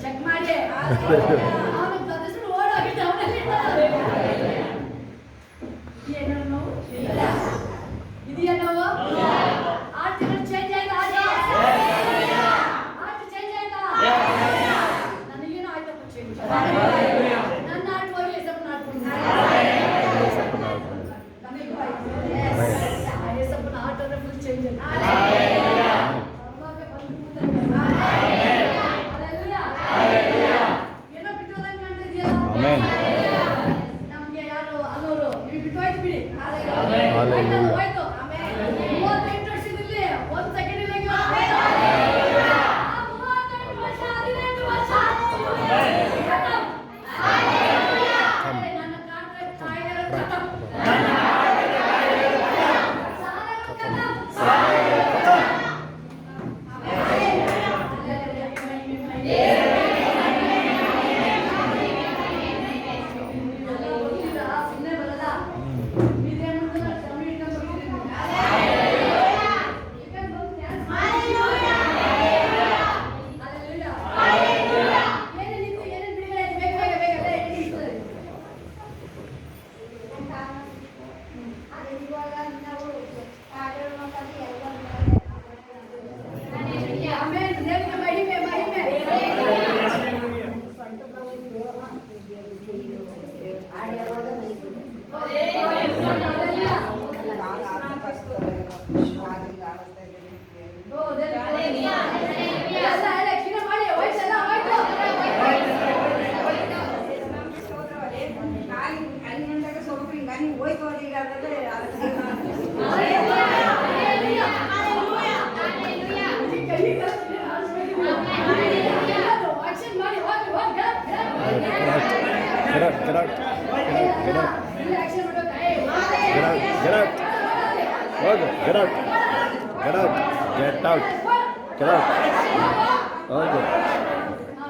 Check ಮಾಡಿ ಅವನು ತದಸ್ರು ಓಡೋಗಿದ್ದ ಅವನಲ್ಲಿ ಏನೋ ನೋವು ಇಲ್ಲ ಇದೆಯಾ ನೋವು ಆರ್ಟಿಗಳು ಚೇಂಜ್ ಆಯ್ತಾ ಆರ್ಟ್ ಚೇಂಜ್ ಆಯ್ತಾ ನನಗೇನೋ ಆಯ್ತಪ್ಪ ಚೇಂಜ್ ನನ್ನ ಆರ್ಟ್ ಹೋಗಿ ಎಸಪ್ಪ ನಾಟ್ಕೊಂಡು ನನಗೂ ಆಯ್ತು ಎಸಪ್ಪನ ಆರ್ಟ್ ಅಂದ್ರೆ ಫುಲ್ ಚೇಂಜ್ ನಮ್ಗೆ ಯಾರು ಅನ್ನೋರು ನೀವು ಬಿಟ್ಟೋಯ್ತು ಬಿಡಿ ಹೋಯ್ತು 38 ವರ್ಷದಲ್ಲಿ ಒಂದು ಸೆಕೆಂಡ್ ಇಲ್ಲ ನನ್ನ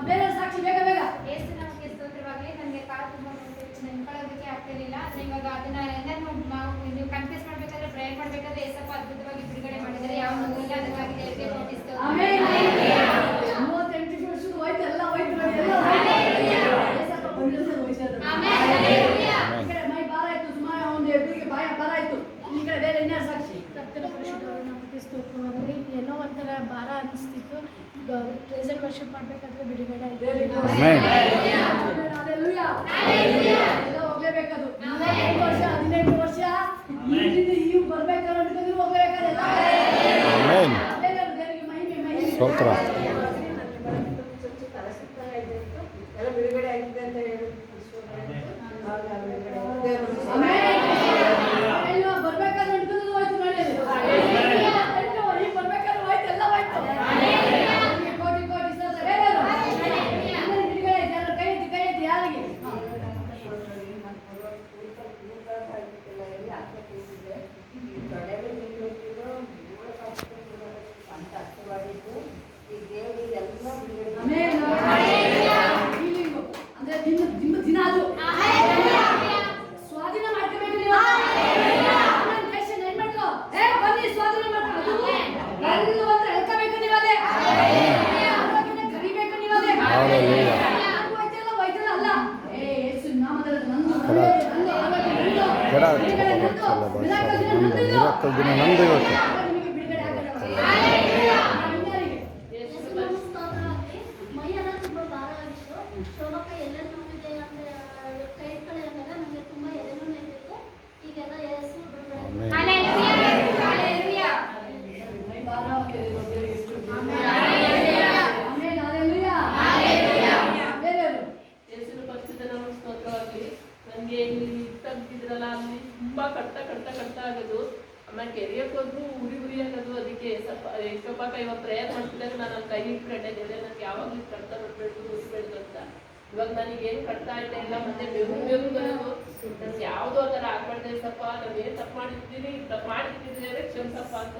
ಬೇರೆ ಸಾಕ್ಷಿ ಬೇಗ ಬೇಗ ನಮಗೆ ಸ್ತೋತ್ರವಾಗಲಿ. ನನಗೆ ಕಾಲು ತುಂಬ ನೆನ್ಕೊಳ್ಳೋದಕ್ಕೆ ಆಗ್ತಿರ್ಲಿಲ್ಲ. ಇವಾಗ ಅದನ್ನ ನೀವು ಕನ್ಫ್ಯೂಸ್ ಮಾಡ್ಬೇಕಾದ್ರೆ ಪ್ರೇಯರ್ ಮಾಡ್ಬೇಕಾದ್ರೆ ಏಸಪ್ಪ ಅದ್ಭುತವಾಗಿ ಬಿಡುಗಡೆ ಮಾಡಿದರೆ ಯಾವ ಇಲ್ಲ ಅದಕ್ಕಾಗಿ ದೇವರಿಗೆ ನೋಟಿಸ್ತು. 38 ವರ್ಷದ ಹೋಯ್ತು ಎಲ್ಲ ಹೋಯ್ತು ಮೈ ಭಾರ ಆಯ್ತು ಸುಮಾರು ಒಂದು ಎಬ್ಬರಿಗೆ ಭಾರ ಆಯ್ತು. ಈ ಕಡೆ ಬೇರೆ ಇನ್ಯಾರು ಸಾಕ್ಷಿ ಕರ್ತನ ಪರಿಶುದ್ಧವಾದ ನಾಮಕ್ಕೆ ಸ್ತೋತ್ರವಾಗಲಿ. ಏನೋ ಒಂಥರ ಭಾರ ಅನಿಸ್ತಿತ್ತು. ಪ್ರೆಸೆಂಟ್ ವರ್ಷಪ್ ಮಾಡಬೇಕಾದ್ರೆ ಬಿಡುಗಡೆ ಆಯಿತು. ಎಲ್ಲ ಹೋಗ್ಲೇಬೇಕದು 18 ವರ್ಷ ಇಲ್ಲಿಂದ ಈಗ ಬರ್ಬೇಕಾದ್ರೆ ಅನ್ಕೊಂಡಿದ್ರು ಹೋಗ್ಬೇಕಾದ್ರೆ ಎಲ್ಲ ಬಿಡುಗಡೆ ಆಗಿದೆ ಅಂತ ಹೇಳಿ ಬರ್ಬೇಕಾದ್ರೆ ಅನ್ಕೊಂಡಿದ್ರು ಹೋಯ್ತು ನೋಡಿ ಈಗ ಬರ್ಬೇಕಾದ್ರೆ ಹೋಯ್ತು ಎಲ್ಲ ಹೋಯ್ತು. ಕೋಟಿ ಕೋಟಿ ಬಿಡುಗಡೆ ಆಯ್ತು. ಕೈ ಎತ್ತಿ ಯಾರಿಗೆ ಅಂದ್ರೆ ದಿನ ಅದು ಸ್ವಾಧೀನ ಮಾಡ್ಕೋಬೇಕು ನೀವು. ಬನ್ನಿ ಸ್ವಾಧೀನ ಮಾಡ್ಕೊಂಡು ಎಳ್ಕೋಬೇಕು ನೀವು. ಅದೇ ಕರಿಬೇಕು ನೀವು. ಅದೇ ವೈದ್ಯಲ್ಲ ಅಲ್ಲ ಏಸು ನಾಮದಲ್ಲಿ ನಂದು ನನಗೆ ಇಲ್ಲಿ ಇದ್ದಿದ್ರಲ್ಲ ಅಲ್ಲಿ ತುಂಬಾ ಕಟ್ಟ ಆಗೋದು. ಆಮೇಲೆ ಕೆರಿಯಕ್ಕೆ ಹೋದ್ರು ಉರಿ ಆಗೋದು. ಅದಕ್ಕೆ ಎಷ್ಟೊಪ್ಪಾಕ ಇವಾಗ ಪ್ರೇಯರ್ ಮಾಡ್ತಿದ್ದಾಗ ನಾನು ಕೈ ಇಟ್ಕೊಂಡಿದ್ದೆ ನನಗೆ ಯಾವಾಗಲೂ ಕಟ್ತಾ ಬಿಡ್ಬೇಕು ಉರಿಬೇಡ್ದು ಅಂತ. ಇವಾಗ ನನಗೇನು ಕಟ್ತಾ ಇಲ್ಲ ಇಲ್ಲ ಮತ್ತೆ ಬೆವರು ಬರೋದು. ನನ್ಗೆ ಯಾವುದೋ ಥರ ಆಗ್ಬಾರ್ದೆ ಸಪ್ಪ. ನಾನು ಏನು ತಪ್ಪು ಮಾಡಿದ್ದೀನಿ ಕ್ಷಮಿಸಪ್ಪ ಅಂತ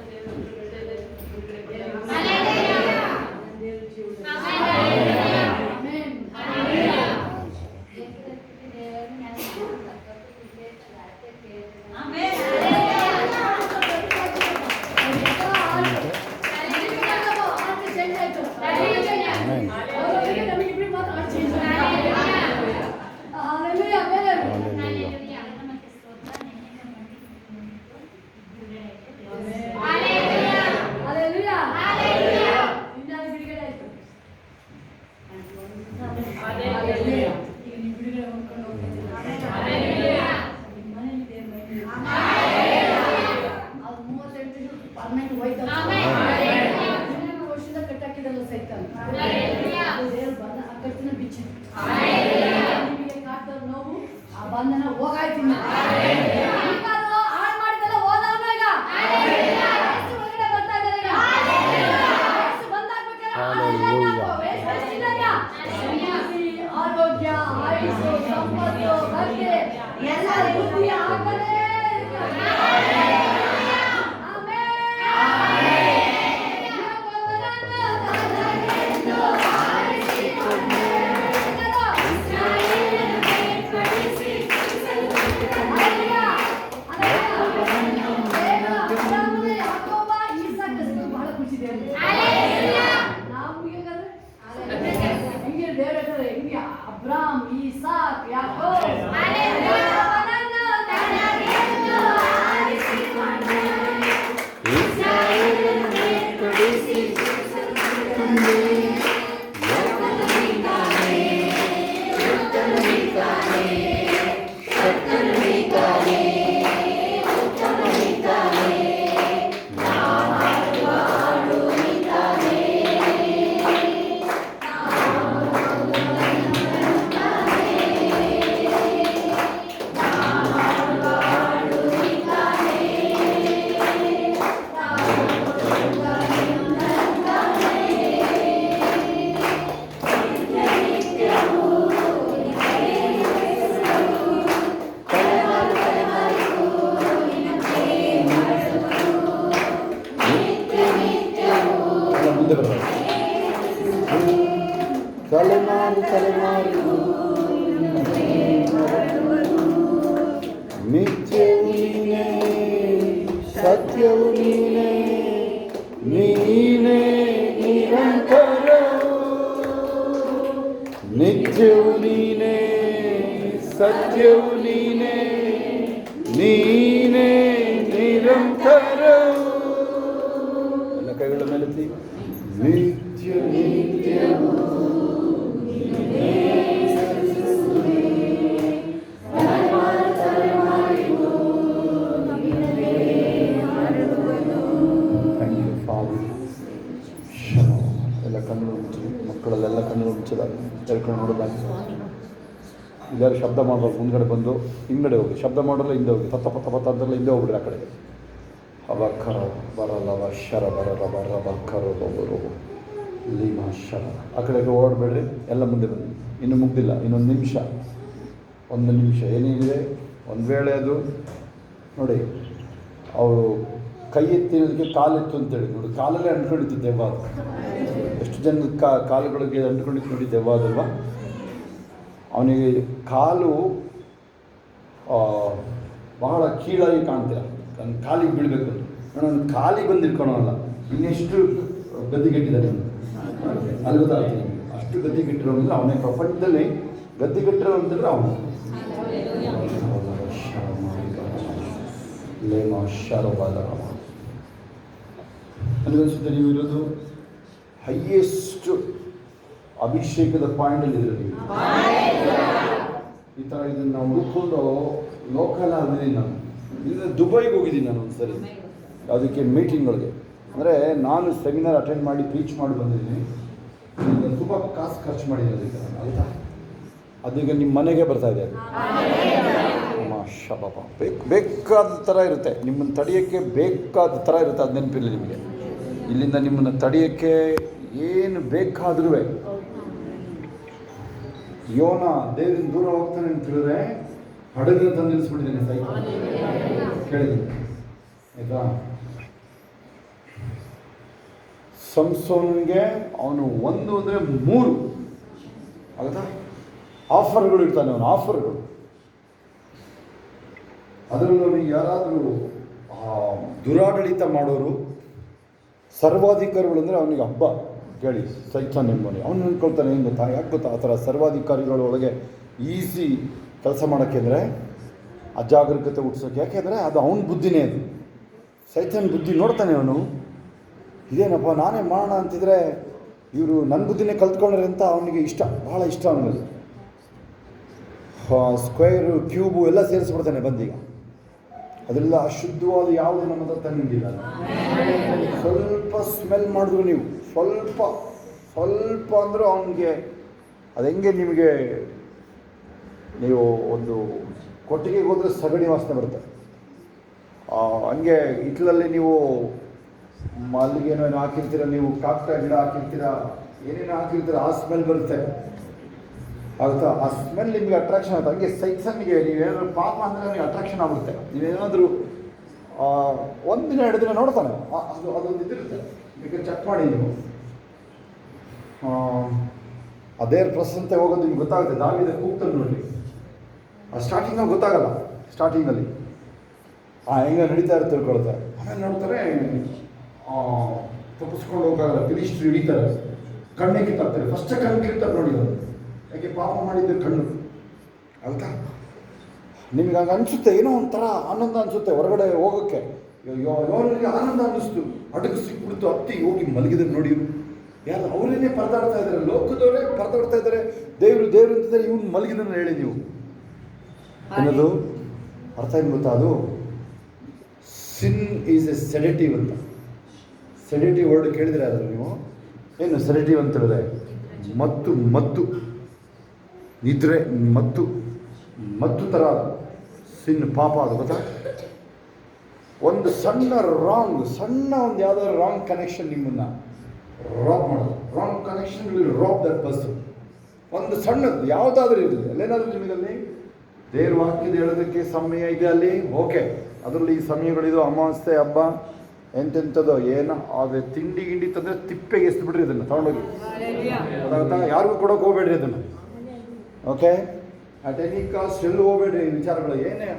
Amen. ಹಾಕಿದಲ್ಲ ಸೈತಾನ ದೇವರು ಬಂದ ಆ ಕಟ್ಟಿನ ಬಿಚ್ಚಿ ನಿಮಗೆ ಕಾಡ್ತಾರ ನೋವು ಆ ಬಂಧನ ಹೋಗಾಯ್ತೀನಿ ಹಾಳು ಮಾಡಿದೆಲ್ಲ ಹೋದವನು ಈಗ ಒಳಗಡೆ ಬರ್ತಾ ಇದ್ದಾರೆ ಈಗ ಬಂದಾಗ್ಬೇಕಲ್ಲ ಆರೋಗ್ಯ ಆಯುಷು ಸಂಪತ್ತು ಭಕ್ತಿ ಎಲ್ಲ ಬುದ್ಧಿ ಆಗಲೇ ಬಹಳ ಖುಷಿ ಹಿಂಗೆ ದೇವ್ರ ಹೇಳ್ತಾರೆ ಹಿಂಗೆ ಅಬ್ರಾಮ್ ಈಸಾಕ್ ಯಾಕೋಬ್ ತಲೆಮಾರು ನಿತ್ಯವು ನೀನೇ ಸತ್ಯವು ನೀನೇ ನೀನೇ ನಿರಂತರವು ನಿತ್ಯವು ನೀನೇ ಸತ್ಯವು ನೀನೇ ನೀನೇ ನಿರಂತರವು ಎಲ್ಲ ಕೈಗಳ ಮೇಲೆತ್ತಿ ನಿತ್ಯ ನಿತ್ಯವು ಎಲ್ಲ ಕಣ್ಣು ಮುಚ್ಚಿ ಮಕ್ಕಳಲ್ಲೆಲ್ಲ ಕಣ್ಣು ಮುಚ್ಚಿದಾಗ ಹೇಳ್ಕೊಂಡು ನೋಡೋದಾಗ ಇಲ್ಲಾರು ಶಬ್ದ ಮಾಡಬಾರ್ದು ಮುಂದ್ಗಡೆ ಬಂದು ಹಿಂಗಡೆ ಹೋಗಿ ಶಬ್ದ ಮಾಡೋಲ್ಲ ಹಿಂದೆ ಹೋಗಿ ತತ್ತ ಪತ್ತ ಪತ್ತ ಅಂತಾರಲ್ಲ ಹಿಂದೆ ಹೋಗ್ಬಿಡ್ರಿ ಆ ಕಡೆಗೆ ಅಬಕ್ಕರ ಬರಲ್ಲ ಶರ ಬರಲ್ಲ ಬರ ಬಕ್ಕರು ಒಬ್ಬರು ಲೀಮ ಶರ ಆ ಕಡೆಗೆ ಓಡಬೇಡ್ರಿ ಎಲ್ಲ ಮುಂದೆ ಬನ್ನಿ ಇನ್ನೂ ಮುಗ್ದಿಲ್ಲ ಇನ್ನೊಂದು ನಿಮಿಷ ಏನೇನಿದೆ ಒಂದು ವೇಳೆ ಅದು ನೋಡಿ ಅವರು ಕೈ ಎತ್ತಿರೋದಕ್ಕೆ ಕಾಲೆತ್ತು ಅಂತೇಳಿ ನೋಡಿ ಕಾಲಲ್ಲೇ ಅಂಟ್ಕೊಂಡಿತ್ತು ದೆವ್ವ ಅದು ಎಷ್ಟು ಜನ ಕಾಲುಗಳಿಗೆ ಅಂಟ್ಕೊಂಡಿತ್ತು ನೋಡಿ ದೆವ್ವ ಅದಲ್ವ ಅವನಿಗೆ ಕಾಲು ಬಹಳ ಕೀಳಾಗಿ ಕಾಣ್ತೀರ ನನ್ನ ಕಾಲಿಗೆ ಬೀಳಬೇಕು ಅಂತ ನಾನು ಕಾಲಿಗೆ ಬಂದು ಇಟ್ಕೊಳೋಲ್ಲ ಇನ್ನೆಷ್ಟು ಗದ್ದಿಗೆಟ್ಟಿದ್ದಾನೆ ಅಲ್ಲಿ ಗೊತ್ತಾಗ್ತೀನಿ ಅಷ್ಟು ಗದ್ದಿಗೆಟ್ಟಿರೋ ಅಂದರೆ ಅವನೇ ಪ್ರಪಂಚದಲ್ಲಿ ಗದ್ದಿಗೆಟ್ಟಿರೋ ಅಂತಂದರೆ ಅವನು ಲೇಮ ಶಾರೋಬಾದ ನನಗನ್ಸುತ್ತೆ ನೀವು ಇರೋದು ಹೈಯೆಸ್ಟ್ ಅಭಿಷೇಕದ ಪಾಯಿಂಟಲ್ಲಿ ಇದ್ರೆ ನೀವು ಈ ಥರ ಇದನ್ನು ನಾವು ಹುಡ್ಕೊಂಡು ಲೋಕಲ್ ಆಗಿದ್ದೀನಿ ನಾನು ಇಲ್ಲ ದುಬೈಗೆ ಹೋಗಿದ್ದೀನಿ ನಾನು ಒಂದು ಸರಿ ಅದಕ್ಕೆ ಮೀಟಿಂಗ್ಗಳಿಗೆ ಅಂದರೆ ನಾನು ಸೆಮಿನಾರ್ ಅಟೆಂಡ್ ಮಾಡಿ ಪ್ರೀಚ್ ಮಾಡಿ ಬಂದಿದ್ದೀನಿ ತುಂಬ ಕಾಸು ಖರ್ಚು ಮಾಡಿದ್ದೀನಿ ಅದಕ್ಕೆ ಆಯಿತಾ ಅದೀಗ ನಿಮ್ಮ ಮನೆಗೆ ಬರ್ತಾ ಇದೆ ಶಬಾಪ ಬೇಕಾದ ಥರ ಇರುತ್ತೆ ನಿಮ್ಮನ್ನು ತಡೆಯೋಕ್ಕೆ ಬೇಕಾದ ಥರ ಇರುತ್ತೆ ಅದು ನೆನಪಿಲ್ಲ ನಿಮಗೆ ಇಲ್ಲಿಂದ ನಿಮ್ಮನ್ನು ತಡೆಯೋಕ್ಕೆ ಏನು ಬೇಕಾದ್ರೂ ಯೋನ ದೇವರಿಂದ ದೂರ ಹೋಗ್ತಾನೆ ಅಂತ ಹೇಳಿದ್ರೆ ಹಡಗನ್ನು ತಂದು ನಿಲ್ಲಿಸ್ಬಿಟ್ಟಿದ್ದೀನಿ ಸೈಕಲ್ ಕೇಳಿದ್ದೀನಿ ಆಯಿತಾ ಸಂಸೋನಿಗೆ ಅವನು ಒಂದು ಅಂದರೆ 3 ಆಗುತ್ತಾ ಆಫರ್ಗಳು ಇರ್ತಾನೆ ಅವನು ಆಫರ್ಗಳು ಅದರಲ್ಲೂ ಯಾರಾದರೂ ದುರಾಡಳಿತ ಮಾಡೋರು ಸರ್ವಾಧಿಕಾರಿಗಳು ಅಂದರೆ ಅವನಿಗೆ ಹಬ್ಬ ಕೇಳಿ ಸೈತಾನ್ ಎಂಬನಿ ಅವನು ಅಂದ್ಕೊಳ್ತಾನೆ ಏನು ಗೊತ್ತಾ ಯಾಕೆ ಗೊತ್ತಾ ಆ ಥರ ಸರ್ವಾಧಿಕಾರಿಗಳೊಳಗೆ ಈಸಿ ಕೆಲಸ ಮಾಡೋಕ್ಕೆ ಅಂದರೆ ಅಜಾಗರೂಕತೆ ಹುಟ್ಟಿಸೋಕೆ ಯಾಕೆಂದರೆ ಅದು ಅವನ ಬುದ್ಧಿನೇ ಅದು ಸೈತಾನ್ ಬುದ್ಧಿ ನೋಡ್ತಾನೆ ಅವನು ಇದೇನಪ್ಪ ನಾನೇ ಮಾಡೋಣ ಅಂತಿದ್ರೆ ಇವರು ನನ್ನ ಬುದ್ಧಿನೇ ಕಲ್ತ್ಕೊಂಡ್ರೆ ಅಂತ ಅವನಿಗೆ ಇಷ್ಟ ಭಾಳ ಇಷ್ಟ ಅವನಿಗೆ ಸ್ಕ್ವೇರು ಕ್ಯೂಬು ಎಲ್ಲ ಸೇರಿಸ್ಬಿಡ್ತಾನೆ ಬಂದೀಗ ಅದರಿಂದ ಅಶುದ್ಧವಾದ ಯಾವುದು ನಮ್ಮ ಹತ್ರ ತಂದಿಲ್ಲ ಸ್ವಲ್ಪ ಸ್ಮೆಲ್ ಮಾಡಿದ್ರು ನೀವು ಸ್ವಲ್ಪ ಸ್ವಲ್ಪ ಅಂದರೂ ಅವನಿಗೆ ಅದು ಹೆಂಗೆ ನಿಮಗೆ ನೀವು ಒಂದು ಕೊಟ್ಟಿಗೆಗೆ ಹೋದರೆ ಸಗಣಿ ವಾಸನೆ ಬರುತ್ತೆ, ಹಂಗೆ ಹಿತ್ತಲಲ್ಲಿ ನೀವು ಮಲ್ಲಿಗೆನೋ ಏನೋ ಹಾಕಿರ್ತೀರ, ನೀವು ಕಾಕಡ ಗಿಡ ಹಾಕಿರ್ತೀರ, ಏನೇನೋ ಹಾಕಿರ್ತೀರ, ಆ ಸ್ಮೆಲ್ ಬರುತ್ತೆ ಆಗುತ್ತಾ? ಆ ಸ್ಮೆಲ್ ನಿಮಗೆ ಅಟ್ರಾಕ್ಷನ್ ಆಗುತ್ತೆ. ಹಂಗೆ ಸೈನ್ಸನ್ನಿಗೆ ನೀವೇನಾದರೂ ಪಾಪ ಅಂದರೆ ನನಗೆ ಅಟ್ರಾಕ್ಷನ್ ಆಗುತ್ತೆ. ನೀವೇನಾದರೂ ಒಂದಿನ 2 ದಿನ ನೋಡ್ತಾನೆ, ಅದೊಂದು ಇದಿರುತ್ತೆ, ಬೇಕಾದ್ರೆ ಚೆಕ್ ಮಾಡಿ ನೀವು. ಅದೇ ಪ್ರಸಂತೆ ಹೋಗೋದು ನಿಮ್ಗೆ ಗೊತ್ತಾಗುತ್ತೆ. ದಾವಿದ ಕೂಗ್ತಾನೆ ನೋಡಿ, ಸ್ಟಾರ್ಟಿಂಗಲ್ಲಿ ಗೊತ್ತಾಗಲ್ಲ, ಸ್ಟಾರ್ಟಿಂಗಲ್ಲಿ ಹೆಂಗೆ ನಡೀತಾ ಇರುತ್ತೆ ತಿಳ್ಕೊಳ್ತಾರೆ. ಆಮೇಲೆ ನೋಡ್ತಾರೆ ತಪ್ಪಿಸ್ಕೊಂಡು ಹೋಗಲ್ಲ, ಫಿನಿಸ್ಟ್ರಿ ಹಿಡಿತಾರೆ, ಕಣ್ಣೇ ಕಿತ್ತಾಗ್ತಾರೆ. ಫಸ್ಟ್ ಕಣ್ಣು ಕಿತ್ತಾರೆ ನೋಡಿ ಅವರು, ಯಾಕೆ ಪಾಪ ಮಾಡಿದ್ದೆ ಕಣ್ಣು ಆಗುತ್ತಾ? ನಿಮಗೆ ಹಂಗೆ ಅನಿಸುತ್ತೆ, ಏನೋ ಒಂಥರ ಆನಂದ ಅನಿಸುತ್ತೆ ಹೊರಗಡೆ ಹೋಗೋಕ್ಕೆ. ಇವನಿಗೆ ಆನಂದ ಅನ್ನಿಸ್ತು, ಅಡುಗೆ ಸಿಕ್ಬಿಡ್ತು, ಹತ್ತಿ ಹೋಗಿ ಮಲಗಿದ್ರು ನೋಡಿ. ಇವರು ಯಾರು ಅವರೇನೇ ಪರದಾಡ್ತಾ ಇದ್ದಾರೆ, ಲೋಕದವರೇ ಪರದಾಡ್ತಾ ಇದ್ದಾರೆ. ದೇವರು ಅಂತಿದ್ದಾರೆ, ಇವನು ಮಲಗಿದನ್ನು ಹೇಳಿ ನೀವು ಅನ್ನೋದು ಅರ್ಥ ಏನು ಗೊತ್ತಾ? ಅದು ಸಿನ್ ಈಸ್ ಎ ಸೆಡೆಟಿವ್ ಅಂತ. ಸೆಡೆಟಿವ್ ವರ್ಡ್ ಕೇಳಿದ್ರೆ ಅದು ನೀವು ಏನು ಸೆಡೆಟಿವ್ ಅಂತ ಹೇಳಿದ್ರೆ ಮದ್ದು ನಿದ್ರೆ, ಮದ್ದು ಥರ ಸಿನ್, ಪಾಪ ಅದು ಗೊತ್ತಾ? ಒಂದು ಸಣ್ಣ ಒಂದು ಯಾವುದಾದ್ರು ರಾಂಗ್ ಕನೆಕ್ಷನ್ ನಿಮ್ಮನ್ನು ರಾಬ್ ಮಾಡೋದು. Wrong connection will rob that person. ಒಂದು ಸಣ್ಣದು ಯಾವುದಾದ್ರೂ ಇರಲಿ, ಅಲ್ಲೇನಾದರೂ ನಿಮಗಲ್ಲಿ ದೇವ್ರ ವಾಕ್ಯದ ಹೇಳೋದಕ್ಕೆ ಸಮಯ ಇದೆ ಅಲ್ಲಿ, ಓಕೆ. ಅದರಲ್ಲಿ ಈ ಸಮಯಗಳಿದು, ಅಮಾವಾಸ್ಯೆ ಹಬ್ಬ ಎಂತೆಂಥದ್ದು ಏನೋ ಅದು ತಿಂಡಿ ಗಿಂಡಿ ತಂದರೆ ತಿಪ್ಪೆಗೆ ಎಸ್ಬಿಡ್ರಿ ಅದನ್ನು ತೊಗೊಂಡೋಗಿ, ಗೊತ್ತಾಗುತ್ತಾ? ಯಾರಿಗೂ ಕೊಡೋಕೆ ಹೋಗ್ಬೇಡ್ರಿ ಅದನ್ನು, ಓಕೆ? ಅಟ್ ಎನಿ ಕಾಸ್ಟ್ ಎಲ್ಲೂ ಹೋಗ್ಬೇಡ್ರಿ. ವಿಚಾರಗಳು ಏನೇ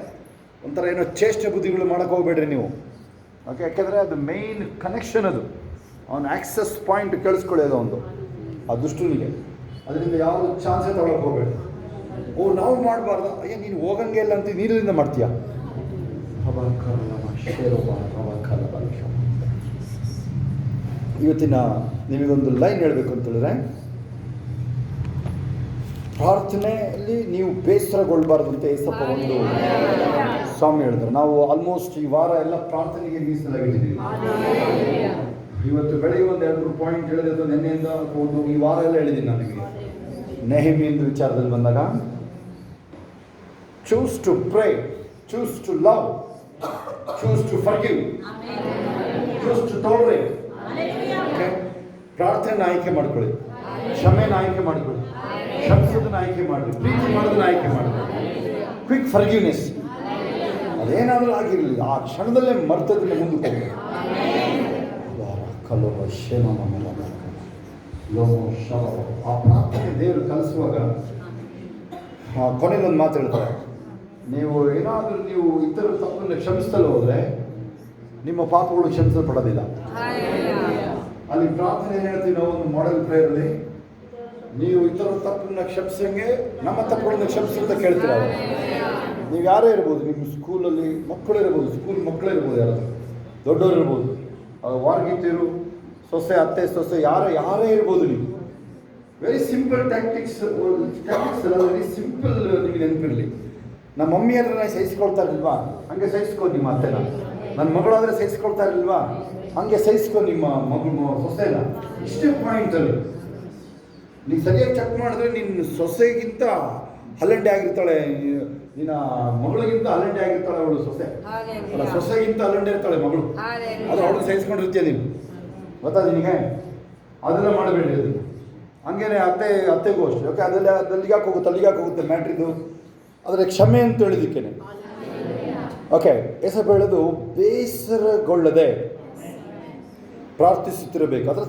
ಒಂಥರ ಏನೋ ಚೇಷ್ಟೆ ಬುದ್ಧಿಗಳು ಮಾಡೋಕ್ಕೆ ಹೋಗ್ಬೇಡ್ರಿ ನೀವು, ಓಕೆ? ಯಾಕೆಂದರೆ ಅದು ಮೇಯ್ನ್ ಕನೆಕ್ಷನ್, ಅದು ಅವನ ಆ್ಯಕ್ಸಸ್ ಪಾಯಿಂಟ್ ಕೇಳಿಸ್ಕೊಳ್ಳಿ. ಅದು ಒಂದು ಆ ದುಷ್ಟನಿಗೆ ಅದರಿಂದ ಯಾವುದು ಚಾನ್ಸೇ ತಗೊಳಕ್ಕೆ ಹೋಗ್ಬೇಡಿ. ನಾವು ಮಾಡಬಾರ್ದು, ಅಯ್ಯ ನೀನು ಹೋಗಂಗೆ ಇಲ್ಲ ಅಂತ ನೀರಿಂದ ಮಾಡ್ತೀಯ. ಇವತ್ತಿನ ನಿಮಗೊಂದು ಲೈನ್ ಹೇಳಬೇಕು ಅಂತ ಹೇಳಿದ್ರೆ, ಪ್ರಾರ್ಥನೆಯಲ್ಲಿ ನೀವು ಬೇಸರಗೊಳ್ಬಾರ್ದು ಅಂತ ಏಸಪ್ಪ ಒಂದು ಸ್ವಾಮಿ ಹೇಳಿದ್ರು. ನಾವು ಆಲ್ಮೋಸ್ಟ್ ಈ ವಾರ ಎಲ್ಲ ಪ್ರಾರ್ಥನೆಗೆ ಮೀಸಲಾಗಿದ್ದೀವಿ. ಇವತ್ತು ಬೆಳಗ್ಗೆ ಒಂದು 2-3 ಪಾಯಿಂಟ್ ಹೇಳಿದೆ, ಅಥವಾ ನಿನ್ನೆಯಿಂದ ಒಂದು ಈ ವಾರ ಎಲ್ಲ ಹೇಳಿದ್ದೀನಿ ನನಗೆ. ನೆಹೆಮಿಯದ ವಿಚಾರದಲ್ಲಿ ಬಂದಾಗ, choose to pray, choose to love, choose to forgive, choose to tolerate. Okay? ಪ್ರಾರ್ಥನೆ ಆಯ್ಕೆ ಮಾಡ್ಕೊಳ್ಳಿ, ಕ್ಷಮೆನ ಆಯ್ಕೆ ಮಾಡ್ಕೊಳ್ಳಿ, ಕ್ಷಮಿಸೋದನ್ನ ಆಯ್ಕೆ ಮಾಡಿ, ಪ್ರೀತಿ ಮಾಡೋದನ್ನ ಆಯ್ಕೆ ಮಾಡಿ, ಕ್ವಿಕ್ ಫರ್ಗಿವ್ನೆಸ್. ಅದೇನಾದರೂ ಆಗಿರಲಿ, ಆ ಕ್ಷಣದಲ್ಲೇ ಮರ್ತದನ್ನ ಮುಂದಕ್ಕೆ ಹೋಗಿ ಆ ಪ್ರಾರ್ಥನೆ ದೇವರು ಕಲಿಸುವಾಗ ಕೊನೆಗೊಂದು ಮಾತು ಹೇಳ್ತಾರೆ, ನೀವು ಏನಾದರೂ ನೀವು ಇತರ ತಪ್ಪನ್ನು ಕ್ಷಮಿಸಲು ಹೋದರೆ ನಿಮ್ಮ ಪಾಪಗಳು ಕ್ಷಮಿಸಲ್ಪಡೋದಿಲ್ಲ. ಅಲ್ಲಿ ಪ್ರಾರ್ಥನೆ ಏನು ಹೇಳ್ತೀವಿ ನಾವು, ಒಂದು ಮಾಡೆಲ್ ಪ್ರೇಯರಲ್ಲಿ, ನೀವು ಇತರ ತಪ್ಪನ್ನು ಕ್ಷಮಿಸಂಗೆ ನಮ್ಮ ತಪ್ಪುಗಳನ್ನು ಕ್ಷಮಿಸಿ ಅಂತ ಕೇಳ್ತೀರ. ನೀವು ಯಾರೇ ಇರ್ಬೋದು, ನಿಮ್ಮ ಸ್ಕೂಲಲ್ಲಿ ಮಕ್ಕಳಿರ್ಬೋದು, ಸ್ಕೂಲ್ ಮಕ್ಕಳಿರ್ಬೋದು, ಯಾರಾದರೂ ದೊಡ್ಡವರು ಇರ್ಬೋದು, ವಾರ್ಗಿತ್ತಿರು, ಸೊಸೆ, ಅತ್ತೆ ಸೊಸೆ, ಯಾರೇ ಇರ್ಬೋದು. ನೀವು ವೆರಿ ಸಿಂಪಲ್ ಟ್ಯಾಕ್ಟಿಕ್ಸ್ ಎಲ್ಲ ವೆರಿ ಸಿಂಪಲ್ ನಿಮಗೆ ನೆನಪಿರಲಿ. ನಮ್ಮ ಮಮ್ಮಿ ಅಂದರೆ ನಾನು ಸಹಿಸ್ಕೊಳ್ತಾ ಇರಲಿಲ್ವಾ, ಹಂಗೆ ಸಹಿಸ್ಕೊ ನಿಮ್ಮ ಅತ್ತೆನ. ನನ್ನ ಮಗಳಾದರೆ ಸಹಿಸ್ಕೊಳ್ತಾ ಇರಲಿಲ್ವಾ, ಹಂಗೆ ಸಹಿಸ್ಕೊ ನಿಮ್ಮ ಸೊಸೆನ. ಇಷ್ಟೇ ಪಾಯಿಂಟಲ್ಲಿ ನೀವು ಸರಿಯಾಗಿ ಚೆಕ್ ಮಾಡಿದ್ರೆ ನಿನ್ನ ಸೊಸೆಗಿಂತ ಹಲ್ಲಂಡೆ ಆಗಿರ್ತಾಳೆ, ನಿನ್ನ ಮಗಳಿಗಿಂತ ಹಲ್ಲಂಡೆ ಆಗಿರ್ತಾಳೆ ಅವಳು ಸೊಸೆ. ಅಲ್ಲ, ಸೊಸೆಗಿಂತ ಹಲ್ಲಂಡೆ ಇರ್ತಾಳೆ ಮಗಳು. ಅದು ಅವಳು ಸಹಿಸ್ಕೊಂಡಿರ್ತೀಯ ನೀನು, ಗೊತ್ತಾ ನಿನಗೆ? ಅದೆಲ್ಲ ಮಾಡಬೇಡ್ರಿ. ಅದನ್ನು ಹಂಗೇನೆ ಅತ್ತೆಗೂ ಅಷ್ಟೇ, ಓಕೆ? ಅಲ್ಲಿಗೆ ಯಾಕೆ ಹೋಗುತ್ತೆ, ಅಲ್ಲಿಗೆ ಯಾಕೆ ಹೋಗುತ್ತೆ ಮ್ಯಾಟ್ರಿದು. ಆದರೆ ಕ್ಷಮೆ ಅಂತ ಹೇಳಿದಕ್ಕೇನೆ, ಓಕೆ? ಏಸಪ್ಪ ಹೇಳೋದು ಬೇಸರಗೊಳ್ಳದೆ ಪ್ರಾರ್ಥಿಸುತ್ತಿರಬೇಕು. ಅದರ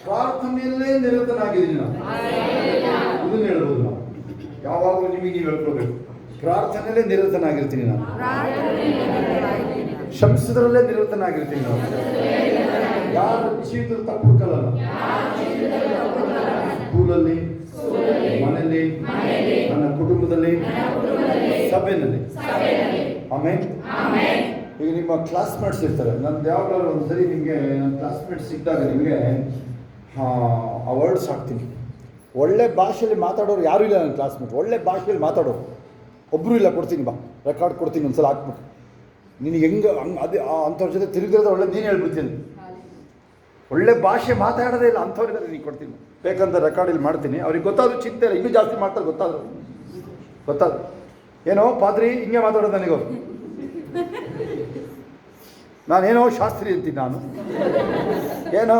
ಪ್ರಾರ್ಥನೆಯಲ್ಲೇ ನಿರತನಾಗಿದ್ದೀನಿ ನಾನು. ಇದನ್ನು ಹೇಳ್ಬೋದು ನಾವು ಯಾವಾಗಲೂ ನಿಮಗೆ ನೀವು ಹೇಳ್ಕೊಳ್ಬೇಕು. ಪ್ರಾರ್ಥನೆಯಲ್ಲೇ ನಿರತನಾಗಿರ್ತೀನಿ ನಾನು, ಕ್ಷಮಿಸೋದ್ರಲ್ಲೇ ನಿರತನಾಗಿರ್ತೀನಿ ನಾನು. ಯಾರ ಜೀವಿತದಲ್ಲಿ ತಪ್ಪು ಹುಡುಕಲ್ಲ ನಾನು. ಸ್ಕೂಲಲ್ಲಿ, ಮನೆಯಲ್ಲಿ, ನನ್ನ ಕುಟುಂಬದಲ್ಲಿ, ಸಭೆಯಲ್ಲಿ. ಆಮೇಲೆ ಈಗ ನಿಮ್ಮ ಕ್ಲಾಸ್ಮೇಟ್ಸ್ ಇರ್ತಾರೆ. ನಂದು ಯಾವಾಗಲೂ ಒಂದು ಸರಿ ನಿಮಗೆ ನನ್ನ ಕ್ಲಾಸ್ಮೇಟ್ಸ್ ಸಿಕ್ಕಿದಾಗ ನಿಮಗೆ ಆ ವರ್ಡ್ಸ್ ಹಾಕ್ತೀನಿ. ಒಳ್ಳೆ ಭಾಷೆಯಲ್ಲಿ ಮಾತಾಡೋರು ಯಾರೂ ಇಲ್ಲ ನನ್ನ ಕ್ಲಾಸ್ಮೇಟ್. ಒಳ್ಳೆ ಭಾಷೆಯಲ್ಲಿ ಮಾತಾಡೋರು ಒಬ್ಬರು ಇಲ್ಲ. ಕೊಡ್ತೀನಿ ಬಾ, ರೆಕಾರ್ಡ್ ಕೊಡ್ತೀನಿ ಒಂದು ಸಲ ಹಾಕ್ಬಿಟ್ಟು. ನಿನಗೆ ಹೆಂಗೆ ಅದೇ ಅಂಥವ್ರ ಜೊತೆ ತಿರುಗಿರೋದು ಒಳ್ಳೆ ನೀನು ಹೇಳ್ಬಿಡ್ತೀನಿ. ಒಳ್ಳೆ ಭಾಷೆ ಮಾತಾಡೋದೇ ಇಲ್ಲ ಅಂಥವ್ರಿದ್ದಾರೆ, ನೀವು ಕೊಡ್ತೀನಿ. ಬೇಕಂತ ರೆಕಾರ್ಡಿಲ್ಲಿ ಮಾಡ್ತೀನಿ. ಅವ್ರಿಗೆ ಗೊತ್ತಾದ್ರು ಚಿಂತೆ ಇಲ್ಲ, ಇನ್ನೂ ಜಾಸ್ತಿ ಮಾಡ್ತಾರೆ ಗೊತ್ತಾದ್ರು ಏನೋ ಪಾದ್ರಿ ಹಿಂಗೆ ಮಾತಾಡೋದು ನನಗೂ. ನಾನೇನೋ ಶಾಸ್ತ್ರಿ ಅಂತೀನಿ, ನಾನು ಏನೋ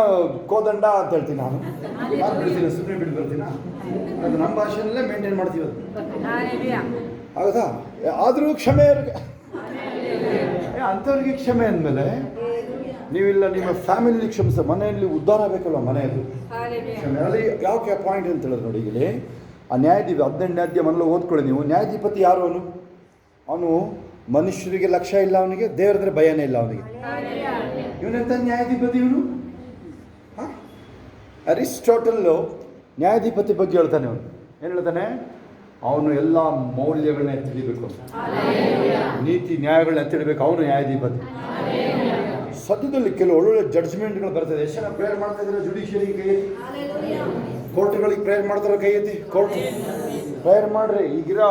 ಕೋದಂಡ ಅಂತ ಹೇಳ್ತೀನಿ. ನಾನು ಬಿಡ್ತೀನಿ, ಸುಮ್ಮನೆ ಬಿಟ್ಟು ಬರ್ತೀನ. ಅದು ನಮ್ಮ ಭಾಷೆಯಲ್ಲೇ ಮೇಂಟೈನ್ ಮಾಡ್ತೀವಿ ಅದು, ಹೌದಾ? ಆದರೂ ಕ್ಷಮೆ ಅವ್ರಿಗೆ, ಅಂಥವ್ರಿಗೆ ಕ್ಷಮೆ ಅಂದಮೇಲೆ ನೀವಿಲ್ಲ ನಿಮ್ಮ ಫ್ಯಾಮಿಲಿ ಕ್ಷಮಿಸ, ಮನೆಯಲ್ಲಿ ಉದ್ಧಾರ ಆಗಬೇಕಲ್ವ ಮನೆಯಲ್ಲಿ ಕ್ಷಮೆ. ಅಲ್ಲಿ ಯಾವ ಪಾಯಿಂಟ್ ಅಂತ ಹೇಳಿದ್ರು ನೋಡಿ, ಇಲ್ಲಿ ಆ ನ್ಯಾಯಾಧೀಪ 18ನೇ ಅಧ್ಯಾಯ ಮನೆಯಲ್ಲಿ ಓದ್ಕೊಳ್ಳಿ ನೀವು. ನ್ಯಾಯಾಧಿಪತಿ ಯಾರು? ಅವನು ಮನುಷ್ಯರಿಗೆ ಲಕ್ಷ್ಯ ಇಲ್ಲ, ಅವನಿಗೆ ದೇವರಂದ್ರೆ ಭಯನೇ ಇಲ್ಲ ಅವನಿಗೆ. ಇವನೆಂತ ನ್ಯಾಯಾಧಿಪತಿ ಇವನು? ಅರಿಸ್ಟಾಟಲ್ಲು ನ್ಯಾಯಾಧಿಪತಿ ಬಗ್ಗೆ ಹೇಳ್ತಾನೆ. ಅವನು ಏನು ಹೇಳ್ತಾನೆ? ಅವನು ಎಲ್ಲ ಮೌಲ್ಯಗಳನ್ನ ತಿಳಿಬೇಕು, ನೀತಿ ನ್ಯಾಯಗಳನ್ನ ತಿಳಿಬೇಕು. ಅವನು ನ್ಯಾಯಾಧಿಪತಿ. ಸದ್ಯದಲ್ಲಿ ಕೆಲವು ಒಳ್ಳೊಳ್ಳೆ ಜಡ್ಜ್ಮೆಂಟ್ಗಳು ಬರ್ತದೆ. ಎಷ್ಟು ಜನ ಪ್ರೇಯರ್ ಮಾಡ್ತಾ ಇದ್ದಾರೆ ಜುಡಿಷಿಯರಿಗೆ? ಕೈ ಎತ್ತಿ. ಕೋರ್ಟ್ಗಳಿಗೆ ಪ್ರೇಯರ್ ಮಾಡ್ತಾರೆ, ಕೈ ಎತ್ತಿ. ಕೋರ್ಟ್ ಪ್ರೇಯರ್ ಮಾಡ್ರಿ. ಈಗಿರೋ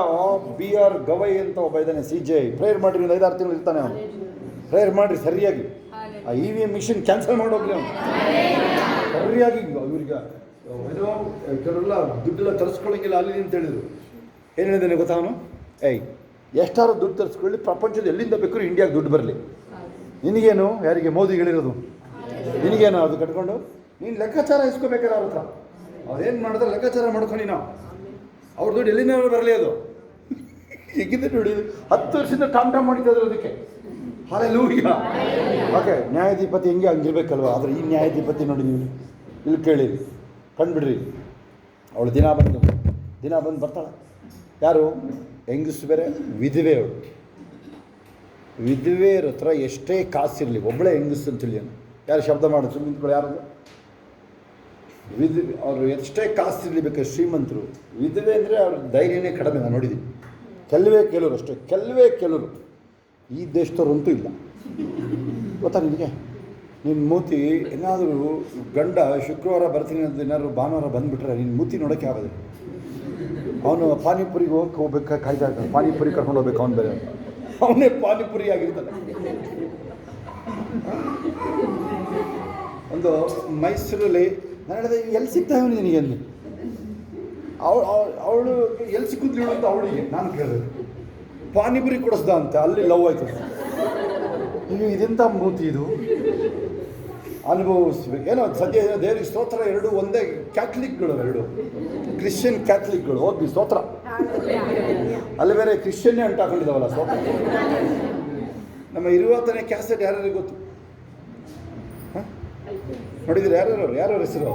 BR ಗವೈ ಅಂತ ಒಬ್ಬ ಇದ್ದಾನೆ, CJ. ಪ್ರೇಯರ್ ಮಾಡ್ರಿ, ಒಂದು 5-6 ತಿಂಗಳು ಇರ್ತಾನೆ ಅವನು. ಪ್ರೇಯರ್ ಮಾಡ್ರಿ ಸರಿಯಾಗಿ. ಆ EVM ಮಿಷನ್ ಕ್ಯಾನ್ಸಲ್ ಮಾಡೋಗ್ಲಿ ಅವನು ಸರಿಯಾಗಿ. ಇವ್ರಿಗೆ ಏನೋ ಕೆಲವೆಲ್ಲ ದುಡ್ಡೆಲ್ಲ ತರಿಸ್ಕೊಳ್ಳೋಂಗಿಲ್ಲ ಅಲ್ಲಿ ಅಂತ ಹೇಳಿದ್ರು. ಏನು ಹೇಳಿದ್ದಾನೆ ಗೊತ್ತಾ ಅವನು? ಎಷ್ಟಾರು ದುಡ್ಡು ತರಿಸ್ಕೊಳ್ಳಿ, ಪ್ರಪಂಚದಲ್ಲಿ ಎಲ್ಲಿಂದ ಬೇಕಾದ್ರೂ ಇಂಡಿಯಾಗೆ ದುಡ್ಡು ಬರಲಿ, ನಿನಗೇನು? ಯಾರಿಗೆ? ಮೋದಿ ಹೇಳಿರೋದು. ನಿನಗೇನು ಅದು ಕಟ್ಕೊಂಡು ನೀನು ಲೆಕ್ಕಾಚಾರ ಇಸ್ಕೋಬೇಕಾದ್ರೆ ಅವ್ರ ಹತ್ರ. ಅವ್ರೇನು ಮಾಡಿದ್ರೆ ಲೆಕ್ಕಾಚಾರ ಮಾಡ್ಕೊಂಡು ನಾವು ಅವ್ರ ದುಡ್ಡು ಎಲ್ಲಿಂದ ಬರಲಿ. ಅದು ಹೀಗಿದೆ ನೋಡಿ, 10 ವರ್ಷದಿಂದ ಟಾಮ್ ಮಾಡಿದ್ರು ಅದಕ್ಕೆ. ಹಾಲೆಲೂಯಾ. ಓಕೆ, ನ್ಯಾಯಾಧಿಪತಿ ಹೆಂಗೆ ಹಂಗಿರ್ಬೇಕಲ್ವ? ಆದರೆ ಈ ನ್ಯಾಯಾಧಿಪತಿ ನೋಡಿ, ನೀವು ಇಲ್ಲಿ ಕೇಳಿ, ಕಂಡುಬಿಡ್ರಿ. ಅವಳು ದಿನ ಬಂದು ಬರ್ತಾಳೆ. ಯಾರು? ಹೆಂಗಸು ಬೇರೆ, ವಿಧವೆ. ಅವಳು ವಿಧವೆಯರ ಹತ್ರ ಎಷ್ಟೇ ಕಾಸಿರಲಿ, ಒಬ್ಬಳೇ ಹೆಂಗಸು ಅಂತೇಳಿ ಯಾರು ಶಬ್ದ ಮಾಡೋದು? ಸುಮ್ಮನೆ ಯಾರು? ಅವರು ಎಷ್ಟೇ ಕಾಸಿರಲಿ ಬೇಕಾದ್ರೆ ಶ್ರೀಮಂತರು. ವಿಧವೆ ಅಂದರೆ ಅವ್ರ ಧೈರ್ಯನೇ ಕಡಿಮೆ. ನಾನು ನೋಡಿದ್ದೀನಿ. ಕೆಲವರು ಅಷ್ಟೇ, ಕೆಲವರು. ಈ ದೇಶದವ್ರಂತೂ ಇಲ್ಲ. ಗೊತ್ತಾ ನಿನಗೆ? ನಿನ್ನ ಮೂತಿ ಏನಾದರೂ ಗಂಡ ಶುಕ್ರವಾರ ಬರ್ತೀನಿ ಅಂತ ಏನಾದ್ರು ಭಾನುವಾರ ಬಂದುಬಿಟ್ರೆ ನಿನ್ನ ಮೂತಿ ನೋಡೋಕ್ಕೆ ಆಗೋದಿಲ್ಲ. ಅವನು ಪಾನಿಪುರಿಗೆ ಹೋಗ್ಬೇಕು, ಕಾಯ್ತಾ ಇರ್ತಾನೆ. ಪಾನಿಪುರಿ ಕರ್ಕೊಂಡು ಹೋಗ್ಬೇಕು, ಅವನು ಬೇರೆ, ಅವನೇ ಪಾನಿಪುರಿ ಆಗಿರ್ತಾನೆ. ಒಂದು ಮೈಸೂರಲ್ಲಿ ನಾನು ಹೇಳಿದೆ, ಎಲ್ಲಿ ಸಿಗ್ತಾವೆ ನಿನಗೆ ಅಲ್ಲಿ? ಅವಳು ಎಲ್ಲಿ ಸಿಕ್ಕಿದ್ಲು ಅಂತ ಅವಳಿಗೆ ನಾನು ಕೇಳಿದೆ. ಪಾನಿಪುರಿ ಕೊಡಿಸ್ದ ಅಂತ, ಅಲ್ಲಿ ಲವ್ ಆಯ್ತು. ನೀವು ಇದೆಂಥ ಮೂತಿ ಇದು? ಅನುಭವಿಸ್ಬೇಕು. ಏನೋ ಸದ್ಯ ದೇವರಿಗೆ ಸ್ತೋತ್ರ. 2 ಒಂದೇ ಕ್ಯಾಥಲಿಕ್ಗಳು, 2 ಕ್ರಿಶ್ಚಿಯನ್ ಕ್ಯಾಥಲಿಕ್ಗಳು. ಹೋಗಿ ಸ್ತೋತ್ರ. ಅಲ್ಲಿ ಬೇರೆ ಕ್ರಿಶ್ಚಿಯನ್ನೇ ಅಂಟಾಕೊಂಡಿದ್ದಾವಲ್ಲ ಸ್ತೋತ್ರ. ನಮ್ಮ ಇರುವತ್ತನೇ ಕ್ಯಾಸೆಟ್ ಯಾರ್ಯಾರಿಗೆ ಗೊತ್ತು? ನೋಡಿದ್ರೆ ಯಾರ್ಯಾರ ಹೆಸರು?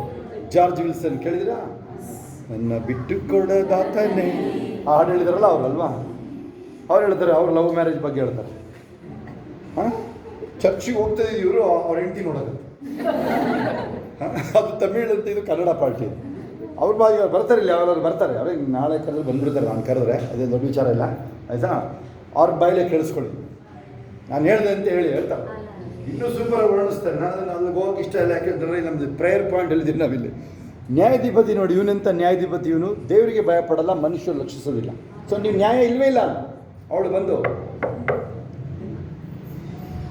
ಜಾರ್ಜ್ ವಿಲ್ಸನ್ ಕೇಳಿದಿರಾ? ನನ್ನ ಬಿಟ್ಟು ಕೊಡದಾತನೇ ಆ ಹಾಡು ಹೇಳಿದಾರಲ್ಲ ಅವ್ರಲ್ವಾ? ಅವ್ರು ಹೇಳ್ತಾರೆ, ಅವ್ರ ಲವ್ ಮ್ಯಾರೇಜ್ ಬಗ್ಗೆ ಹೇಳ್ತಾರೆ. ಚರ್ಚಿಗೆ ಹೋಗ್ತಾ ಇವರು ಅವ್ರ ಹೆಂಡತಿ ನೋಡೋದು. ಅದು ತಮಿಳ್ ಅಂತ, ಇದು ಕನ್ನಡ ಪಾರ್ಟಿ. ಅವ್ರ ಬಾಗಿ ಬರ್ತಾರೆ, ಇಲ್ಲಿ ಯಾವ್ದಾದ್ರು ಬರ್ತಾರೆ. ಅವ್ರಿಗೆ ನಾಳೆ ಕರೆದ್ರೆ ಬಂದುಬಿಡ್ತಾರೆ. ನಾನು ಕರೆದ್ರೆ ಅದೇನು ದೊಡ್ಡ ವಿಚಾರ ಇಲ್ಲ, ಆಯಿತಾ? ಅವ್ರ ಬಾಯಿಲೆ ಕೇಳಿಸ್ಕೊಳ್ಳಿ, ನಾನು ಹೇಳಿದೆ ಅಂತ ಹೇಳ್ತಾರೆ. ಇನ್ನೂ ಸೂಪರ್ ವರ್ಣಿಸ್ತಾರೆ. ನಾನು ಅಲ್ಲಿಗೆ ಹೋಗಕ್ಕೆ ಇಷ್ಟ ಇಲ್ಲ, ಯಾಕೆಂದ್ರೆ ನಮ್ಮದು ಪ್ರೇಯರ್ ಪಾಯಿಂಟ್ ಹೇಳಿದ್ದೀವಿ ನಾವಿಲ್ಲಿ. ನ್ಯಾಯಾಧಿಪತಿ ನೋಡಿ, ಇವನಂತ ನ್ಯಾಯಾಧಿಪತಿ. ಇವನು ದೇವರಿಗೆ ಭಯಪಡಲ್ಲ, ಮನುಷ್ಯರು ಲಕ್ಷಿಸೋದಿಲ್ಲ. ಸೊ ನೀವು ನ್ಯಾಯ ಇಲ್ಲವೇ ಇಲ್ಲ. ಅವಳು ಬಂದು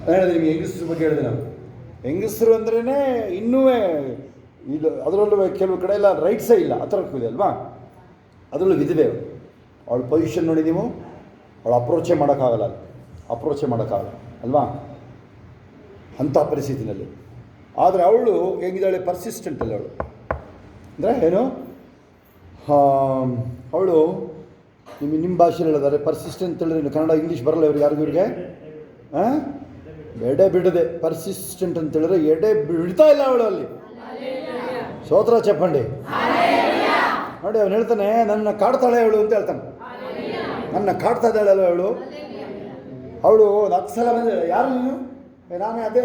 ಹೇಳಿದೆ, ನಿಮಗೆ ಹೆಂಗಸ್ರ ಬಗ್ಗೆ ಹೇಳಿದೆ ನಾನು. ಹೆಂಗಸರು ಅಂದ್ರೇ ಇನ್ನೂ ಇದು, ಅದರಲ್ಲೂ ಕೆಲವು ಕಡೆ ಎಲ್ಲ ರೈಟ್ಸೇ ಇಲ್ಲ, ಆ ಥರ ಇದೆ ಅಲ್ವಾ? ಅದರಲ್ಲೂ ವಿಧವೆ. ಅವಳ ಪೊಸಿಷನ್ ನೋಡಿ ನೀವು, ಅವಳು ಅಪ್ರೋಚೇ ಮಾಡೋಕ್ಕಾಗಲ್ಲ ಅಲ್ವಾ? ಅಂಥ ಪರಿಸ್ಥಿತಿನಲ್ಲಿ. ಆದರೆ ಅವಳು ಹೆಂಗಿದ್ದಾಳೆ? ಪರ್ಸಿಸ್ಟೆಂಟ್ ಅಲ್ಲ ಅವಳು. ಅಂದರೆ ಏನು? ಅವಳು ನಿಮ್ಮ ಭಾಷೆಯಲ್ಲಿ ಹೇಳಿದ್ದಾರೆ ಪರ್ಸಿಸ್ಟೆಂಟ್ ಹೇಳಿದ್ರೆ. ಕನ್ನಡ ಇಂಗ್ಲೀಷ್ ಬರಲ್ಲ ಇವ್ರಿಗೆ, ಯಾರಿಗೂ ಇವ್ರಿಗೆ ಎಡೆ ಬಿಡದೆ ಪರ್ಸಿಸ್ಟೆಂಟ್ ಅಂತ ಹೇಳಿದ್ರೆ ಎಡೆ ಬಿಡ್ತಾ ಇಲ್ಲ ಅವಳು ಅಲ್ಲಿ. ಸ್ತೋತ್ರ ಚಪ್ಪಂಡಿ ನೋಡಿ. ಅವನು ಹೇಳ್ತಾನೆ, ನನ್ನ ಕಾಡ್ತಾಳೆ ಅವಳು ಅಂತ ಹೇಳ್ತಾನೆ. ನನ್ನ ಕಾಡ್ತಾ ಇದ್ದಾಳೆ ಅಲ್ಲ ಅವಳು 10 ಸಲ ಬಂದಿದೆ. ಯಾರು ನೀನು? ನಾನೇ ಅದೇ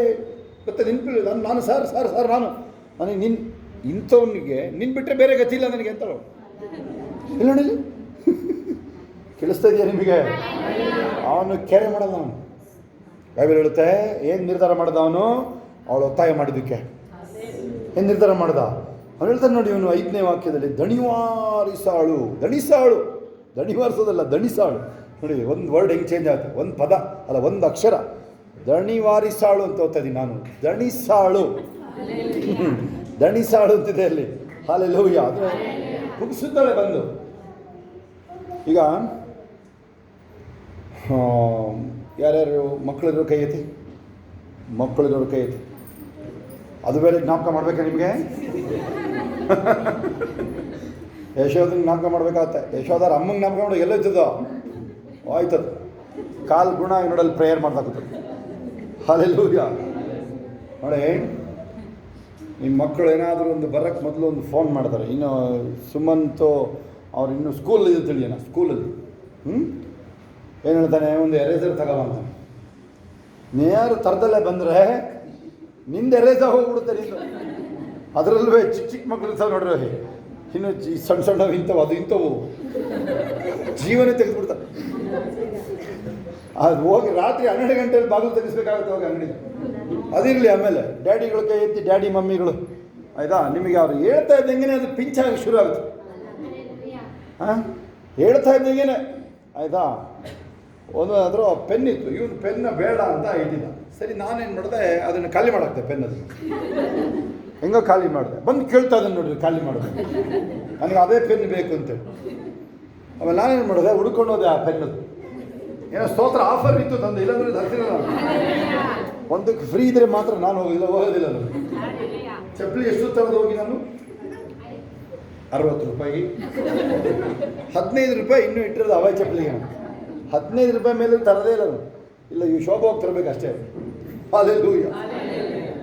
ಗೊತ್ತೆ ನೆನಪಿಲ್ಲ ನಾನು ಸರ್ ನನಗೆ ಇಂಥವನಿಗೆ ನಿನ್ನ ಬಿಟ್ಟರೆ ಬೇರೆ ಗತಿ ಇಲ್ಲ ನನಗೆ ಅಂತ ಇಲ್ಲ ನೋಡಿ. ಕೇಳಿಸ್ತಾ ಇದೆಯಾ ನಿಮಗೆ? ಅವನು ಕೆರೆ ಮಾಡಲ್ಲ. ಅವನು ಬೈಬಲ್ ಹೇಳುತ್ತೆ, ಏನು ನಿರ್ಧಾರ ಮಾಡ್ದ ಅವನು? ಅವಳು ಒತ್ತಾಯ ಮಾಡಿದ್ದಕ್ಕೆ ಏನು ನಿರ್ಧಾರ ಮಾಡ್ದ? ಅವನು ಹೇಳ್ತಾನೆ ನೋಡಿ, ಇವನು 5ನೇ ವಾಕ್ಯದಲ್ಲಿ ದಣಿವಾರಿಸಾಳು. ದಣಿವಾರಿಸೋದಲ್ಲ, ದಣಿಸಾಳು. ನೋಡಿ, ಒಂದು ವರ್ಡ್ ಹೆಂಗೆ ಚೇಂಜ್ ಆಗುತ್ತೆ, ಒಂದು ಪದ ಅಲ್ಲ, ಒಂದು ಅಕ್ಷರ. ದಣಿವಾರಿಸಾಳು ಅಂತ ಓದ್ತಾ ಇದ್ದೀನಿ ನಾನು. ದಣಿಸಾಳು ದಣಿಸಾಡುತ್ತಿದೆ ಅಲ್ಲಿ. ಹಾಲೆಲೂಯ. ಅದು ಕುಗ್ಸುತ್ತಾಳೆ ಬಂದು. ಈಗ ಯಾರ್ಯಾರು ಮಕ್ಕಳಿರೋ ಕೈ ಐತಿ, ಮಕ್ಕಳಿರೋರು ಕೈ ಐತಿ. ಅದು ಬೇರೆ ಜ್ಞಾಪಕ ಮಾಡ್ಬೇಕಾ ನಿಮಗೆ? ಯಶೋಧನ ಜ್ಞಾಪಕ ಮಾಡ್ಬೇಕಾಗತ್ತೆ. ಯಶೋಧರ ಅಮ್ಮಂಗೆ ಜ್ಞಾಪಕ ಮಾಡೋ ಎಲ್ಲ ಇದ್ದದೋ ಆಯ್ತದ ಕಾಲು ಗುಣ ನೋಡಲ್ಲಿ ಪ್ರೇಯರ್ ಮಾಡ್ದಾಕತ್ತದ. ಹಾಲೆಲೂಯ. ನೋಡಿ, ನಿಮ್ಮ ಮಕ್ಕಳು ಏನಾದರೂ ಒಂದು ಬರೋಕ್ಕೆ ಮೊದಲು ಒಂದು ಫೋನ್ ಮಾಡ್ತಾರೆ. ಇನ್ನು ಸುಮಂತು ಅವ್ರು ಇನ್ನೂ ಸ್ಕೂಲಲ್ಲಿ ಇದೆ ತಿಳಿಯೋಣ, ಸ್ಕೂಲಲ್ಲಿ ಏನು ಹೇಳ್ತಾನೆ, ಒಂದು ಎರೇಸರ್ ತಗೋಬಂತಾನೆ. ನೀರು ತರದಲ್ಲೇ ಬಂದರೆ ನಿಂದು ಎರೇಸ ಹೋಗ್ಬಿಡುತ್ತೆ ನಿಂದು. ಅದರಲ್ಲೂ ಚಿಕ್ಕ ಚಿಕ್ಕ ಮಕ್ಕಳು ಸಹ ನೋಡ್ರಿ, ಇನ್ನು ಸಣ್ಣ ಸಣ್ಣವು ಇಂಥವು, ಅದು ಇಂಥವು ಜೀವನ ತೆಗೆದುಬಿಡ್ತಾರೆ. ಅದು ಹೋಗಿ ರಾತ್ರಿ 12 ಗಂಟೆಯಲ್ಲಿ ಬಾಗಿಲು ತೆಗಿಸ್ಬೇಕಾಗುತ್ತೆ ಹೋಗಿ ಅಂಗಡಿ. ಅದಿರಲಿ. ಆಮೇಲೆ ಡ್ಯಾಡಿಗಳು ಕೈ ಎತ್ತಿ, ಡ್ಯಾಡಿ ಮಮ್ಮಿಗಳು ಆಯಿತಾ, ನಿಮಗೆ ಅವ್ರು ಹೇಳ್ತಾ ಇದ್ದಂಗೆ ಅದು ಪಿಂಚಾಗಿ ಶುರು ಆಗುತ್ತೆ. ಹಾಂ, ಹೇಳ್ತಾ ಇದ್ದಂಗೆ ಆಯಿತಾ. ಒಂದು ಅದರ ಪೆನ್ ಇತ್ತು, ಇವನು ಪೆನ್ನ ಬೇಡ ಅಂತ ಇದ್ದಿಲ್ಲ. ಸರಿ, ನಾನೇನು ಮಾಡಿದೆ, ಅದನ್ನು ಖಾಲಿ ಮಾಡಾಕ್ತೆ ಪೆನ್. ಅದು ಹೆಂಗೋ ಖಾಲಿ ಮಾಡಿದೆ. ಬಂದು ಕೇಳ್ತಾ ಇದನ್ನು ನೋಡ್ರಿ, ಖಾಲಿ ಮಾಡಿದೆ, ನನಗೆ ಅದೇ ಪೆನ್ ಬೇಕು ಅಂತೇಳಿ. ಆಮೇಲೆ ನಾನೇನು ಮಾಡಿದೆ, ಹುಡ್ಕೊಂಡು ಹೋದೆ ಆ ಪೆನ್ನದು. ಏನೋ ಸ್ತೋತ್ರ ಆಫರ್ ಇತ್ತು ತಂದು, ಇಲ್ಲಾಂದ್ರೆ ಹತ್ತಿರಲ್ಲ. ಒಂದಕ್ಕೆ ಫ್ರೀ ಇದ್ರೆ ಮಾತ್ರ ನಾನು ಹೋಗೋದಿಲ್ಲ. ನಾನು ಚಪ್ಪಲಿ ಎಷ್ಟು ತರದು ಹೋಗಿ ನಾನು 60 ರೂಪಾಯಿ, 15 ರೂಪಾಯಿ ಇನ್ನೂ ಇಟ್ಟಿರೋದು ಹವಾಯಿ ಚಪ್ಪಲಿಗೆ. 15 ರೂಪಾಯಿ ಮೇಲೆ ತರದೇ ಇಲ್ಲ. ಇಲ್ಲ, ಇವು ಶೋಭಾ ಹೋಗಿ ತರಬೇಕು ಅಷ್ಟೇ. ಹಾಲೆಲೂಯ.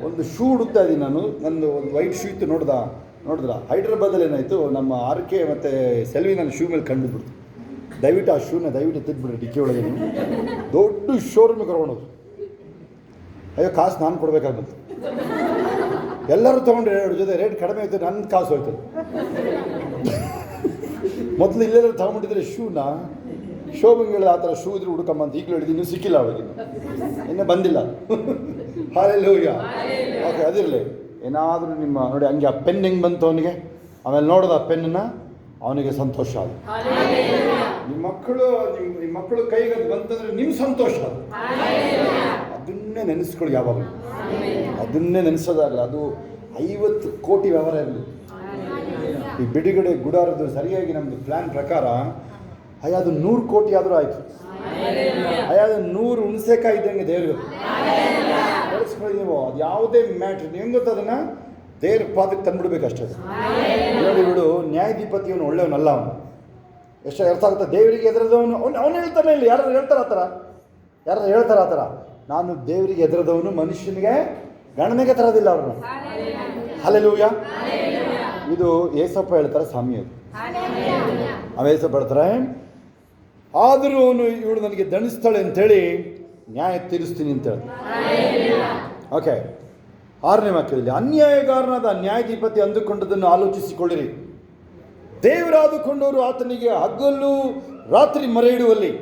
ಒಂದು ಶೂ ಹುಡುಕ್ತಾ ಇದ್ದೀನಿ ನಾನು. ನಂದು ಒಂದು ವೈಟ್ ಶೂ ಇತ್ತು, ನೋಡಿದ್ರ ಹೈದ್ರಾಬಾದಲ್ಲಿ ಏನಾಯಿತು, ನಮ್ಮ ಆರ್ಕೆ ಮತ್ತು ಸೆಲ್ವಿ ನನ್ನ ಶೂ ಮೇಲೆ ಕಂಡುಬಿಡ್ತು. ದಯವಿಟ್ಟು ಆ ಶೂನ ದಯವಿಟ್ಟು ತೆಗೆದುಬಿಡ್ರಿ, ಡಿಕ್ಕಿ ಒಳಗೆ. ದೊಡ್ಡ ಶೋರೂಮಿಗೆ ಕರ್ಕೊಂಡೋದು. ಅಯ್ಯೋ, ಕಾಸು ನಾನು ಕೊಡಬೇಕಾಗುತ್ತೆ. ಎಲ್ಲರೂ ತೊಗೊಂಡ್ರೆ 2 ಜೊತೆ ರೇಟ್ ಕಡಿಮೆ ಆಯಿತು, ನನ್ನ ಕಾಸು ಹೋಯ್ತದೆ. ಮೊದಲು ಇಲ್ಲೆಲ್ಲರೂ ತೊಗೊಂಡಿದ್ರೆ ಶೂನ ಶೋಭಂಗೆ ಹೇಳಿದ, ಆ ಥರ ಶೂ ಇದ್ರೆ ಹುಡುಕಂಬಂತ ಈಗಲೂ ಹೇಳಿದ್ದು, ಇನ್ನೂ ಸಿಕ್ಕಿಲ್ಲ ಅವಳಿಗೆ, ಇನ್ನೂ ಬಂದಿಲ್ಲ. ಹಾಲೆಲೂಯ. ಓಕೆ, ಅದಿರಲಿ. ಏನಾದರೂ ನಿಮ್ಮ ನೋಡಿ, ಹಂಗೆ ಆ ಪೆನ್ ಹೆಂಗೆ ಬಂತು ಅವನಿಗೆ, ಆಮೇಲೆ ನೋಡೋದು ಆ ಪೆನ್ನನ್ನು, ಅವನಿಗೆ ಸಂತೋಷ ಅದು. ನಿಮ್ಮ ಮಕ್ಕಳು ಕೈಗೆ ಅದು ಬಂತಂದರೆ ನಿಮ್ಮ ಸಂತೋಷ ಅದು. ಅದನ್ನೇ ನೆನೆಸ್ಕೊಳ್ಳಿ ಯಾವಾಗ, ಅದನ್ನೇ ನೆನೆಸೋದಾಗಲ್ಲ. ಅದು 50 ಕೋಟಿ ವ್ಯವಹಾರ ಇರಲಿ. ಈ ಬಿಡುಗಡೆ ಗುಡಾರದ್ದು ಸರಿಯಾಗಿ ನಮ್ಮದು ಪ್ಲ್ಯಾನ್ ಪ್ರಕಾರ ಅದು 100 ಕೋಟಿ ಆದರೂ ಆಯಿತು. ಅದು 100 ಹುಣಸೆಕಾಯಿ ಇದ್ದಂಗೆ ದೇವ್ರಿಗೆ ಬೆಳೆಸ್ಕೊಳ್ಳಿ ನೀವು. ಅದು ಯಾವುದೇ ಮ್ಯಾಟ್ರ್ ನೀವು ಗೊತ್ತು, ಅದನ್ನು ದೇವ್ರ ಪಾದಕ್ಕೆ ತಂದುಬಿಡ್ಬೇಕಷ್ಟೇ. ನೋಡಿ ಬಿಡು, ನ್ಯಾಯಾಧಿಪತಿಯವನು ಒಳ್ಳೆಯವನಲ್ಲ. ಅವನು ಎಷ್ಟು ಅರ್ಥ ಆಗುತ್ತೆ, ದೇವರಿಗೆ ಎದುರದವನು ಅವನು ಹೇಳ್ತಾನೆ. ಇಲ್ಲ, ಯಾರು ಹೇಳ್ತಾರೆ ಆ ಥರ, ನಾನು ದೇವರಿಗೆ ಎದುರದವನು, ಮನುಷ್ಯನಿಗೆ ಗಣನೆಗೆ ತರೋದಿಲ್ಲ ಅವ್ರನ್ನ. ಹಾಲೆಲೂಯ. ಇದು ಏಸಪ್ಪ ಹೇಳ್ತಾರೆ, ಸ್ವಾಮಿ ಅದು. ಏಸಪ್ಪ ಹೇಳ್ತಾರೆ, ಆದರೂ ಇವಳು ನನಗೆ ದಂಡಿಸ್ತಾಳೆ ಅಂಥೇಳಿ ನ್ಯಾಯ ತೀರಿಸ್ತೀನಿ ಅಂತ ಹೇಳಿ. ಓಕೆ, 6ನೇ ವಾಕ್ಯದಲ್ಲಿ, ಅನ್ಯಾಯಗಾರನಾದ ನ್ಯಾಯಾಧಿಪತಿ ಅಂದುಕೊಂಡದನ್ನು ಆಲೋಚಿಸಿಕೊಳ್ಳಿರಿ. ದೇವರಾದುಕೊಂಡವರು ಆತನಿಗೆ ಹಗಲು ರಾತ್ರಿ ಮೊರೆ ಇಡುವಲ್ಲಿ.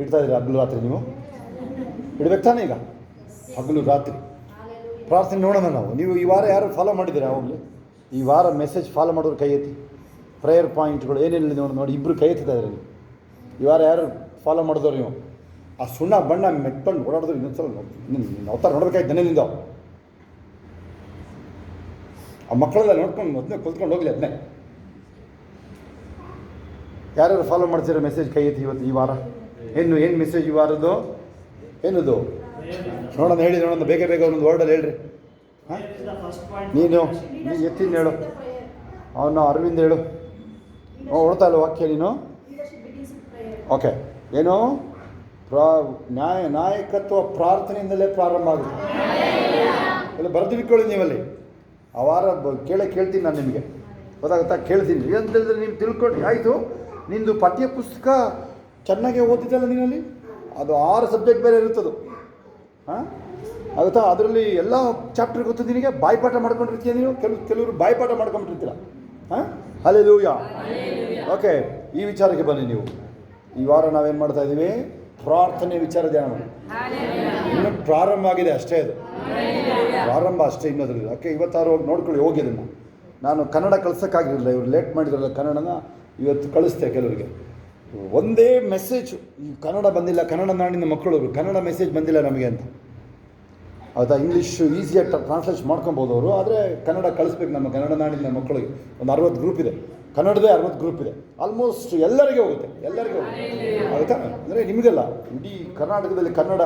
ಇಡ್ತಾ ಇದ್ದೀರಿ ಹಗಲು ರಾತ್ರಿ? ನೀವು ಇಡ್ಬೇಕು ತಾನೇ. ಈಗ ಹಗಲು ರಾತ್ರಿ ಪ್ರಾರ್ಥನೆ ನೋಡೋಣ ನಾವು. ನೀವು ಈ ವಾರ ಯಾರು ಫಾಲೋ ಮಾಡಿದ್ದೀರಾ? ಅವಾಗಲೇ ಈ ವಾರ ಮೆಸೇಜ್ ಫಾಲೋ ಮಾಡೋರು ಕೈ ಎತ್ತಿ. ಪ್ರೇಯರ್ ಪಾಯಿಂಟ್ಗಳು ಏನೇನಿಲ್ಲ ನೋಡಿ, ಇಬ್ಬರು ಕೈ ಎತ್ತಿತಾ ಇದ್ದಾರೆ. ಈ ವಾರ ಯಾರು ಫಾಲೋ ಮಾಡಿದವ್ರು? ನೀವು ಆ ಸುಣ್ಣ ಬಣ್ಣ ಮೆಟ್ಕೊಂಡು ಓಡಾಡಿದ್ರು ಇನ್ನೊಂದ್ಸಲ ಅವತಾರ ನೋಡ್ಬೇಕಾಯ್ತು ದನಿಂದ. ಆ ಮಕ್ಕಳೆಲ್ಲ ನೋಡ್ಕೊಂಡು ಮೊದಲೇ ಕುತ್ಕೊಂಡು ಹೋಗ್ಲಿ. ಅದನ್ನೇ ಯಾರ್ಯಾರು ಫಾಲೋ ಮಾಡ್ತೀರ ಮೆಸೇಜ್ ಕೈ ಎತ್ತಿ ಇವತ್ತು ಈ ವಾರ. ಏನು ಮೆಸೇಜ್ ಈ ವಾರದ್ದು? ಏನದು ನೋಡೋಣ, ಹೇಳಿ ನೋಡೋಣ, ಬೇಗ ಒಂದೊಂದು ವರ್ಡಲ್ಲಿ ಹೇಳ್ರಿ. ಹಾಂ, ನೀನು ಎತ್ತಿನ ಹೇಳು, ಅವನು ಅರವಿಂದ್ ಹೇಳು. ಹೊಡ್ತಾ ಇಲ್ಲ ವಾಕ್ಯ ನೀನು. ಓಕೆ, ಏನು ನಾಯಕತ್ವ ಪ್ರಾರ್ಥನೆಯಿಂದಲೇ ಪ್ರಾರಂಭ ಆಗುತ್ತೆ. ಎಲ್ಲ ಬರೆದಿಟ್ಕೊಳ್ಳಿ ನೀವಲ್ಲಿ. ಆ ವಾರ ಕೇಳ್ತೀನಿ ನಾನು ನಿಮಗೆ, ಗೊತ್ತಾಗುತ್ತಾ? ಕೇಳ್ತೀನಿ ಅಂತ ಹೇಳಿದ್ರೆ ನೀವು ತಿಳ್ಕೊಂಡು ಆಯಿತು. ನಿಂದು ಪಠ್ಯ ಪುಸ್ತಕ ಚೆನ್ನಾಗೇ ಓದಿದ್ದಲ್ಲ ನೀನಲ್ಲಿ, ಅದು 6 ಸಬ್ಜೆಕ್ಟ್ ಬೇರೆ ಇರುತ್ತದು. ಹಾಂ, ಆಗುತ್ತಾ? ಅದರಲ್ಲಿ ಎಲ್ಲ ಚಾಪ್ಟರ್ ಗೊತ್ತು ನಿನಗೆ. ಬಾಯ್ಪಾಠ ಮಾಡ್ಕೊಂಡಿರ್ತೀಯ ನೀನು. ಕೆಲವರು ಬಾಯ್ಪಾಠ ಮಾಡ್ಕೊಂಡ್ಬಿಟ್ಟಿರ್ತೀರ. ಹಾಂ, ಹಲ್ಲೆಲೂಯಾ. ಓಕೆ, ಈ ವಿಚಾರಕ್ಕೆ ಬನ್ನಿ ನೀವು. ಈ ವಾರ ನಾವೇನು ಮಾಡ್ತಾ ಇದ್ದೀವಿ? ಪ್ರಾರ್ಥನೆ ವಿಚಾರ ಧ್ಯಾನ ಮಾಡಿ. ಇನ್ನೂ ಪ್ರಾರಂಭ ಆಗಿದೆ ಅಷ್ಟೇ, ಅದು ಪ್ರಾರಂಭ ಅಷ್ಟೇ, ಇನ್ನೋದ್ರಲ್ಲಿ. ಓಕೆ, ಇವತ್ತಾರು ಹೋಗಿ ನೋಡ್ಕೊಳ್ಳಿ, ಹೋಗಿ ಅದನ್ನು. ನಾನು ಕನ್ನಡ ಕಳ್ಸೋಕ್ಕಾಗಿರಲಿಲ್ಲ, ಇವರು ಲೇಟ್ ಮಾಡಿದ್ರಲ್ಲ ಕನ್ನಡನ, ಇವತ್ತು ಕಳಿಸ್ತೆ ಕೆಲವರಿಗೆ. ಒಂದೇ ಮೆಸೇಜ್, ಈ ಕನ್ನಡ ಬಂದಿಲ್ಲ, ಕನ್ನಡ ನಾಡಿನ ಮಕ್ಕಳು ಕನ್ನಡ ಮೆಸೇಜ್ ಬಂದಿಲ್ಲ ನಮಗೆ ಅಂತ. ಆಯಿತಾ. ಇಂಗ್ಲೀಷು ಈಸಿಯಾಗಿ ಟ್ರಾನ್ಸ್ಲೇಷನ್ ಮಾಡ್ಕೊಬೋದು ಅವರು, ಆದರೆ ಕನ್ನಡ ಕಳಿಸ್ಬೇಕು. ನಮ್ಮ ಕನ್ನಡ ನಾಡಿನ ಮಕ್ಕಳಿಗೆ ಒಂದು 60 ಗ್ರೂಪ್ ಇದೆ, ಕನ್ನಡದೇ 60 ಗ್ರೂಪ್ ಇದೆ. ಆಲ್ಮೋಸ್ಟ್ ಎಲ್ಲರಿಗೆ ಹೋಗುತ್ತೆ, ಆಯಿತಾ. ಅಂದರೆ ನಿಮಗೆಲ್ಲ ಇಡೀ ಕರ್ನಾಟಕದಲ್ಲಿ ಕನ್ನಡ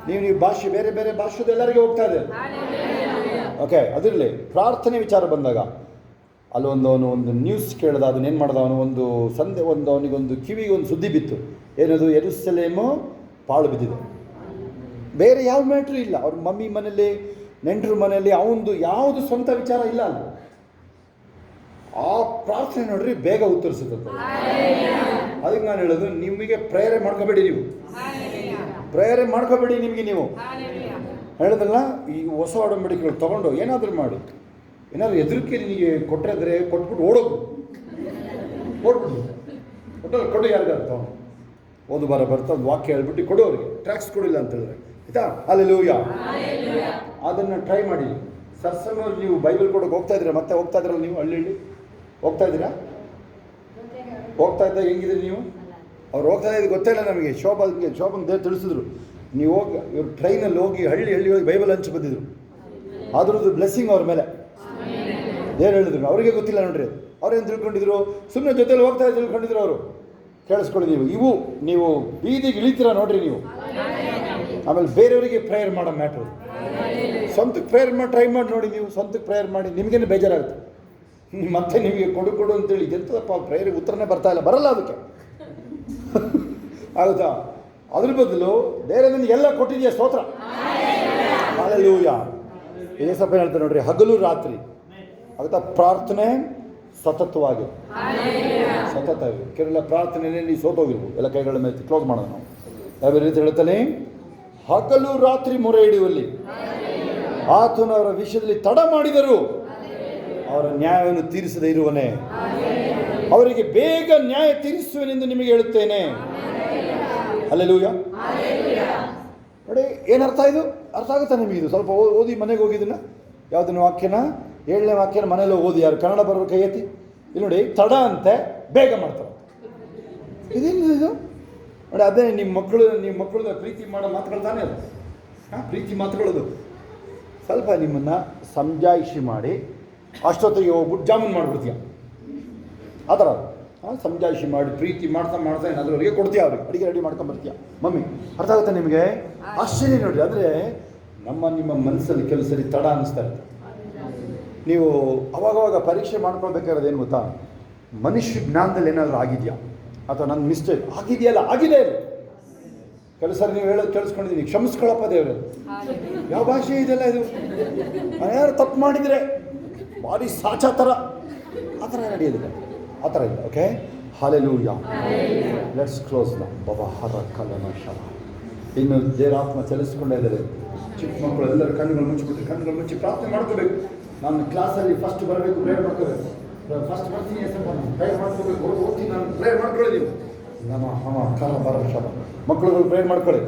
ನೀವು ಭಾಷೆ ಬೇರೆ ಬೇರೆ ಭಾಷೆದು ಎಲ್ಲರಿಗೆ ಹೋಗ್ತಾ ಇದೆ. ಓಕೆ, ಅದಿರಲಿ. ಪ್ರಾರ್ಥನೆ ವಿಚಾರ ಬಂದಾಗ ಅವನು ಒಂದು ನ್ಯೂಸ್ ಕೇಳ್ದ, ಅದನ್ನೇನು ಮಾಡ್ದ, ಒಂದು ಅವನಿಗೊಂದು ಕಿವಿಗೆ ಒಂದು ಸುದ್ದಿ ಬಿತ್ತು. ಏನದು? ಯೆರೂಸಲೇಮು ಪಾಳು ಬಿದ್ದಿದೆ. ಬೇರೆ ಯಾವ ಮ್ಯಾಟ್ರು ಇಲ್ಲ. ಅವ್ರ ಮಮ್ಮಿ ಮನೇಲಿ, ನೆಂಟರ ಮನೆಯಲ್ಲಿ ಅವನದು ಯಾವುದು ಸ್ವಂತ ವಿಚಾರ ಇಲ್ಲ ಅಲ್ಲ. ಆ ಪ್ರಾರ್ಥನೆ ನೋಡ್ರಿ ಬೇಗ ಉತ್ತರಿಸುತ್ತೆ. ಅದಕ್ಕೆ ನಾನು ಹೇಳೋದು, ನಿಮಗೆ ಪ್ರೇಯರ್ ಮಾಡ್ಕೋಬೇಡಿ, ಪ್ರೇಯರ್ ಮಾಡ್ಕೋಬೇಡಿ. ನಿಮಗೆ ನೀವು ಹೇಳೋದಲ್ಲ, ಈ ಹೊಸ ಒಡಂಬಡಿಕೆಗಳು ತೊಗೊಂಡು ಏನಾದರೂ ಮಾಡಿ, ಏನಾದರೂ ಹೆದರಿಕೆ ನಿನಗೆ ಕೊಟ್ಟರೆ ಕೊಟ್ಬಿಟ್ಟು ಓಡೋದು, ಕೊಟ್ಟು ಯಾರಿಗಾರು ತೊಗೊಂಡು ಓದು ಬರ್ತಾ ಒಂದು ವಾಕ್ಯ ಹೇಳ್ಬಿಟ್ಟು ಕೊಡು ಅವ್ರಿಗೆ. ಟ್ರ್ಯಾಕ್ಸ್ ಕೊಡಿಲ್ಲ ಅಂತ ಹೇಳಿದ್ರೆ ಆಯಿತಾ. ಹಲ್ಲೆಲೂಯಾ. ಅದನ್ನು ಟ್ರೈ ಮಾಡಿ. ಸರ್ಸಂಗವ್ರು ನೀವು ಬೈಬಲ್ ಕೊಡೋಕೆ ಹೋಗ್ತಾ ಇದ್ದೀರಾ? ಮತ್ತೆ ಹೋಗ್ತಾ ಇದ್ದೀರಲ್ಲ ನೀವು? ಹಳ್ಳಿ ಹೋಗ್ತಾ ಇದ್ದೀರಾ? ಹೋಗ್ತಾ ಇದ್ದಾಗ ಹೆಂಗಿದ್ರಿ ನೀವು? ಅವ್ರು ಹೋಗ್ತಾ ಇದ್ದು ಗೊತ್ತೇ ಇಲ್ಲ ನಮಗೆ. ಶೋಭಂಗೆ ದೇವ್ರು ತಿಳಿಸಿದ್ರು, ನೀವು ಹೋಗಿ ಇವ್ರು ಟ್ರೈನಲ್ಲಿ ಹೋಗಿ ಹಳ್ಳಿ ಹೋಗಿ ಬೈಬಲ್ ಹಂಚಿ ಬಂದಿದ್ರು. ಅದ್ರದ್ದು ಬ್ಲೆಸ್ಸಿಂಗ್ ಅವ್ರ ಮೇಲೆ ದೇವ್ರು ಹೇಳಿದ್ರು. ಅವರಿಗೆ ಗೊತ್ತಿಲ್ಲ ನೋಡ್ರಿ, ಅವ್ರೇನು ತಿಳ್ಕೊಂಡಿದ್ರು? ಸುಮ್ಮನೆ ಜೊತೆಲಿ ಹೋಗ್ತಾ ಇದ್ದು ತಿಳ್ಕೊಂಡಿದ್ರು ಅವರು. ಕೇಳಿಸ್ಕೊಳ್ಳಿ ನೀವು ಬೀದಿಗೆ ಇಳಿತೀರಾ ನೋಡ್ರಿ ನೀವು. ಆಮೇಲೆ ಬೇರೆಯವರಿಗೆ ಪ್ರೇಯರ್ ಮಾಡೋ ಮ್ಯಾಟ್ರು. ಸ್ವಂತಕ್ಕೆ ಪ್ರೇಯರ್ ಮಾಡಿ ಟ್ರೈ ಮಾಡಿ ನೋಡಿ. ನೀವು ಸ್ವಂತಕ್ಕೆ ಪ್ರೇಯರ್ ಮಾಡಿ ನಿಮಗೇನು ಬೇಜಾರಾಗುತ್ತೆ. ಮತ್ತೆ ನಿಮಗೆ ಕೊಡು ಅಂತೇಳಿ ಎಂತದಪ್ಪ ಪ್ರೇಯರಿಗೆ ಉತ್ತರನೇ ಬರಲ್ಲ ಅದಕ್ಕೆ ಆಗುತ್ತಾ. ಅದ್ರ ಬದಲು ಬೇರೆ ಎಲ್ಲ ಕೊಟ್ಟಿದೆಯಾ? ಸ್ತೋತ್ರ. ಹಲ್ಲೆಲೂಯಾ. ಏಸಪ್ಪ ಹೇಳ್ತಾರೆ ನೋಡ್ರಿ, ಹಗಲು ರಾತ್ರಿ ಆಗುತ್ತಾ ಪ್ರಾರ್ಥನೆ ಸತತವಾಗಿ. ಕೆಲವೆಲ್ಲ ಪ್ರಾರ್ಥನೆಯಲ್ಲಿ ನೀವು ಸೋತೋಗಿರ್ಬೋದು. ಎಲ್ಲ ಕೈಗಳ ಮೇಲೆ ಕ್ಲೋಸ್ ಮಾಡೋಣ ನಾವು. ಯಾವ ರೀತಿ ಹೇಳ್ತಾನೆ? ಹಗಲು ರಾತ್ರಿ ಮೊರೆ ಇಡುವಲ್ಲಿ ಆತನು ಅವರ ವಿಷಯದಲ್ಲಿ ತಡ ಮಾಡಿದರು, ಅವರ ನ್ಯಾಯವನ್ನು ತೀರಿಸದೇ ಇರುವನೇ. ಅವರಿಗೆ ಬೇಗ ನ್ಯಾಯ ತೀರಿಸುವೆನೆಂದು ನಿಮಗೆ ಹೇಳುತ್ತೇನೆ. ಹಲ್ಲೆಲೂಯಾ. ನೋಡಿ, ಏನರ್ಥ ಇದು? ಅರ್ಥ ಆಗುತ್ತಾ ನಿಮಗೆ? ಇದು ಸ್ವಲ್ಪ ಓದಿ ಮನೆಗೆ ಹೋಗಿದ್ದನ್ನ, ಯಾವುದನ್ನು ವಾಕ್ಯನ 7ನೇ ವಾಕ್ಯನ ಮನೇಲಿ ಓದಿ. ಯಾರು ಕನ್ನಡ ಬರೋರು ಕೈ ಎತ್ತಿ. ಇಲ್ಲಿ ನೋಡಿ, ತಡ ಅಂತೆ ಬೇಗ ಮಾಡ್ತಾರೆ. ಇದೇನು ಇದು ನೋಡಿ? ಅದೇ ನಿಮ್ಮ ಮಕ್ಕಳು ಪ್ರೀತಿ ಮಾಡೋ ಮಾತುಗಳು ತಾನೇ ಅದು. ಪ್ರೀತಿ ಮಾತುಗಳದು. ಸ್ವಲ್ಪ ನಿಮ್ಮನ್ನು ಸಮಜಾಯಿಷಿ ಮಾಡಿ ಅಷ್ಟೊತ್ತಿಗೆ ಹೋಗ್ಬಿಟ್ಟು ಜಾಮೂನ್ ಮಾಡಿಬಿಡ್ತೀಯ ಆ ಥರ. ಸಮಜಾಯಿಷಿ ಮಾಡಿ ಪ್ರೀತಿ ಮಾಡ್ತಾ ಏನಾದರೂ ಕೊಡ್ತೀಯ, ಅವ್ರಿಗೆ ಅಡುಗೆ ರೆಡಿ ಮಾಡ್ಕೊಂಬರ್ತೀಯ. ಮಮ್ಮಿ ಅರ್ಥ ಆಗುತ್ತೆ ನಿಮಗೆ? ಆಶ್ಚರ್ಯ ನೋಡ್ರಿ. ಅಂದರೆ ನಿಮ್ಮ ಮನಸ್ಸಲ್ಲಿ ಕೆಲವು ಸರಿ ತಡ ಅನ್ನಿಸ್ತಾ ಇರುತ್ತೆ. ನೀವು ಅವಾಗವಾಗ ಪರೀಕ್ಷೆ ಮಾಡ್ಕೊಳ್ಬೇಕಾದ್ರೆ ಏನು ಗೊತ್ತಾ? ಮನುಷ್ಯ ಜ್ಞಾನದಲ್ಲಿ ಏನಾದರೂ ಆಗಿದೆಯಾ ಅಥವಾ ನನ್ನ ಮಿಸ್ಟೇಕ್ ಆಗಿದೆಯಲ್ಲ? ಆಗಿದೆ ಇಲ್ಲ. ಕೆಲವು ಸರಿ ನೀವು ಹೇಳೋದು ಕೇಳಿಸ್ಕೊಂಡಿದ್ದೀನಿ, ಕ್ಷಮಿಸ್ಕೊಳ್ಳಪ್ಪ ದೇವ್ರೆ. ಯಾವ ಭಾಷೆ ಇದೆಲ್ಲ ಇದು? ಯಾರು ತಪ್ಪು ಮಾಡಿದರೆ ಭಾರಿ ಸಾಚಾ ಥರ ಆ ಥರ ನಡೆಯೋದಿಲ್ಲ, ಆ ಥರ ಇಲ್ಲ. Okay, hallelujah. ಲೆಟ್ಸ್ ಕ್ಲೋಸ್ ನಾ. ಬಾಬಾ ಹರ ಕಲನ ಶವ. ಇನ್ನು ದೇವರಾತ್ಮ ಚಲಿಸ್ಕೊಂಡೇ ಇದ್ದಾರೆ. ಚಿಕ್ಕ ಮಕ್ಕಳು ಎಲ್ಲರೂ ಕಣ್ಣುಗಳು ಮುಚ್ಚಿ ಪ್ರಾರ್ಥನೆ ಮಾಡ್ಕೋಬೇಕು. ನಾನು ಕ್ಲಾಸಲ್ಲಿ ಫಸ್ಟ್ ಬರಬೇಕು, ಪ್ರೇಯರ್ ಮಾಡ್ಕೋಬೇಕು. ಫಸ್ಟ್ ಬರ್ತೀನಿ, ಪ್ರೇಯರ್ ಮಾಡ್ಕೋಬೇಕು. ಓದ್ತೀನಿ, ನಾನು ಪ್ರೇಯರ್ ಮಾಡ್ಕೊಳ್ಳಿ. ನೀವು ನಮ್ಮ ಕಲ ಬರ ಶವ. ಮಕ್ಕಳುಗಳು ಪ್ರೇಯರ್ ಮಾಡ್ಕೊಳ್ಳಿ.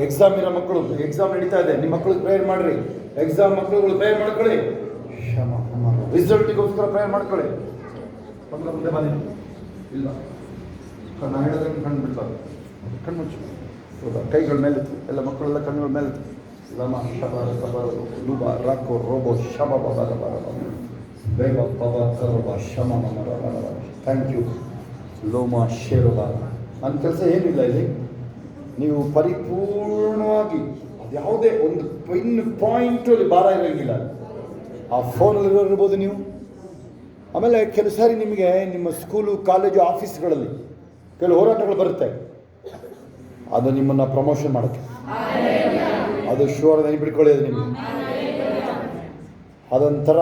ಎಕ್ಸಾಮ್ ಇರೋ ಮಕ್ಕಳು, ಎಕ್ಸಾಮ್ ನಡೀತಾ ಇದೆ, ನಿಮ್ಮ ಮಕ್ಕಳಿಗೆ ಪ್ರೇಯರ್ ಮಾಡಿರಿ. ಎಕ್ಸಾಮ್ ಮಕ್ಕಳುಗಳು ಪ್ರೇಯರ್ ಮಾಡ್ಕೊಳ್ಳಿ. ರಿಸಲ್ಟಿಗೋಸ್ಕರ ಪ್ರೇಯರ್ ಮಾಡ್ಕೊಳ್ಳಿ. ಮುಂದೆ ಬನ್ನಿ. ಇಲ್ಲ ನಾನು ಹೇಳೋದಕ್ಕೆ ಕಣ್ಣು ಬಿಡ್ಬಾರ್ದು. ಕಣ್ಣು ಮುಚ್ಚು. ಹೌದಾ? ಕೈಗಳ ಮೇಲಿತ್ತು. ಎಲ್ಲ ಮಕ್ಕಳೆಲ್ಲ ಕಣ್ಣುಗಳ ಮೇಲಿತ್ತು. ಲಮ ಶಬ ಸಬ ಲುಬ ರಾಕೋ ರೋಬೋ ಶಬ ಬಬ ಬೇಗ ಬಬ ಕರೋಬ ಶಮ ಮಮ ರಬ. Thank you ಲೋಮ ಶೇರೋಬ. ನನ್ನ ಕೆಲಸ ಏನಿಲ್ಲ ಇಲ್ಲಿ. ನೀವು ಪರಿಪೂರ್ಣವಾಗಿ ಯಾವುದೇ ಒಂದು ಪಾಯಿಂಟಲ್ಲಿ ಭಾರ ಇರೋಂಗಿಲ್ಲ. ಆ ಫೋನಲ್ಲಿ ಇರ್ಬೋದು ನೀವು. ಆಮೇಲೆ ಕೆಲವು ಸಾರಿ ನಿಮಗೆ ನಿಮ್ಮ ಸ್ಕೂಲು, ಕಾಲೇಜು, ಆಫೀಸ್ಗಳಲ್ಲಿ ಕೆಲವು ಹೋರಾಟಗಳು ಬರುತ್ತೆ. ಅದು ನಿಮ್ಮನ್ನು ಪ್ರಮೋಷನ್ ಮಾಡೋಕ್ಕೆ. ಅದು ಶೂರ್ ನೆನಪಿಟ್ಕೊಳ್ಳಿ. ಅದು ನಿಮಗೆ ಅದೊಂಥರ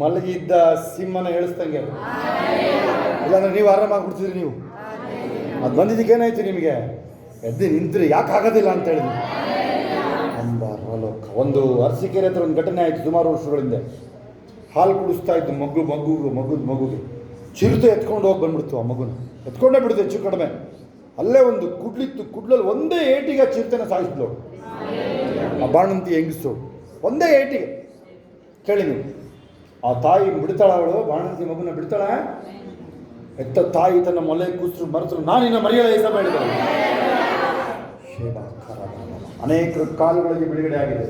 ಮಲಗಿದ್ದ ಸಿಂಹನ ಹೇಳಿಸ್ದಂಗೆ. ಇಲ್ಲಾಂದ್ರೆ ನೀವು ಆರಾಮಾಗ್ಬಿಡ್ತಿದ್ರಿ. ನೀವು ಅದು ಬಂದಿದ್ದಕ್ಕೆ ಏನಾಯ್ತು? ನಿಮಗೆ ಎದ್ದು ನಿಂತ್ರಿ, ಯಾಕೆ ಆಗೋದಿಲ್ಲ ಅಂತ ಹೇಳಿದ್ವಿ. ಅಂಬಾರಲೋಕ. ಒಂದು ಅರಸೀಕೆರೆ ಹತ್ರ ಒಂದು ಘಟನೆ ಆಯಿತು ಸುಮಾರು ವರ್ಷಗಳಿಂದ. ಹಾಲು ಕುಡಿಸ್ತಾ ಇದ್ದು ಮಗುಗೆ ಚಿರತೆ ಎತ್ಕೊಂಡು ಹೋಗಿ ಬಂದ್ಬಿಡ್ತು. ಆ ಮಗುನ ಎತ್ಕೊಂಡೇ ಬಿಡುತ್ತೆ ಹೆಚ್ಚು ಕಡಿಮೆ. ಅಲ್ಲೇ ಒಂದು ಕುಡ್ಲಿತ್ತು. ಕುಡ್ಲಲ್ಲಿ ಒಂದೇ ಏಟಿಗೆ ಆ ಚಿರತೆನ ಸಾಯಿಸಿದ್ಲು ಆ ಬಾಣಂತಿ ಹೆಂಗಸು. ಒಂದೇ ಏಟಿಗೆ. ಕೇಳಿ ನೀವು, ಆ ತಾಯಿ ಬಿಡ್ತಾಳ? ಅವಳು ಬಾಣಂತಿ ಮಗುನ ಬಿಡ್ತಾಳ? ಎತ್ತ ತಾಯಿ ತನ್ನ ಮೊಲೆ ಕೂಸರು ಮರೆತರು, ನಾನಿನ್ನ ಮರೆಯಲ್ಲ ಏಸಪ್ಪ ಹೇಳಿದ್ದಾರೆ. ಅನೇಕರ ಕಾಲುಗಳಿಗೆ ಬಿಡುಗಡೆ ಆಗಿದೆ.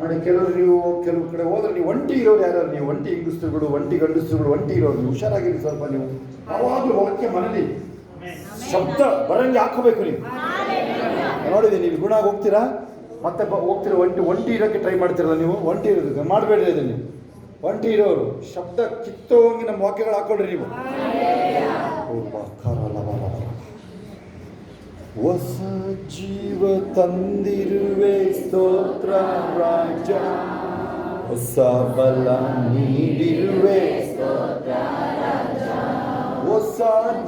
ನೋಡಿ, ಕೆಲವು ಕಡೆ ಹೋದ್ರೆ ನೀವು ಒಂಟಿ ಇರೋರು ಯಾರು, ನೀವು ಒಂಟಿ ಹೆಂಗಸ್ತರುಗಳು, ಒಂಟಿ ಗಂಡಸ್ತರುಗಳು, ಒಂಟಿ ಇರೋರು, ನೀವು ಹುಷಾರಾಗಿರಿ ಸ್ವಲ್ಪ. ನೀವು ಯಾವಾಗಲೂ ವಾಕ್ಯ ಮನೇಲಿ ಶಬ್ದ ಬರಂಗೆ ಹಾಕೋಬೇಕು. ನೀವು ನೋಡಿದೆ, ನೀವು ಗುಣ ಹೋಗ್ತೀರಾ ಮತ್ತೆ ಹೋಗ್ತೀರಾ, ಒಂಟಿ ಇರೋಕ್ಕೆ ಟ್ರೈ ಮಾಡ್ತೀರಲ್ಲ ನೀವು. ಒಂಟಿ ಇರೋದಕ್ಕೆ ಮಾಡಬೇಡ್ರಿ. ಅದು ನೀವು ಒಂಟಿ ಇರೋರು ಶಬ್ದ ಕಿತ್ತೋಂಗಿ ನಮ್ಮ ವಾಕ್ಯಗಳು ಹಾಕೊಳ್ರಿ ನೀವು. ಹೊಸ ಜೀವ ತಂದಿರುವೆ ಸ್ತೋತ್ರ ರಾಜ, ಹೊಸ ಬಲ ನೀಡಿರುವೆ ಸ್ತೋತ್ರ ರಾಜ, ಹೊಸ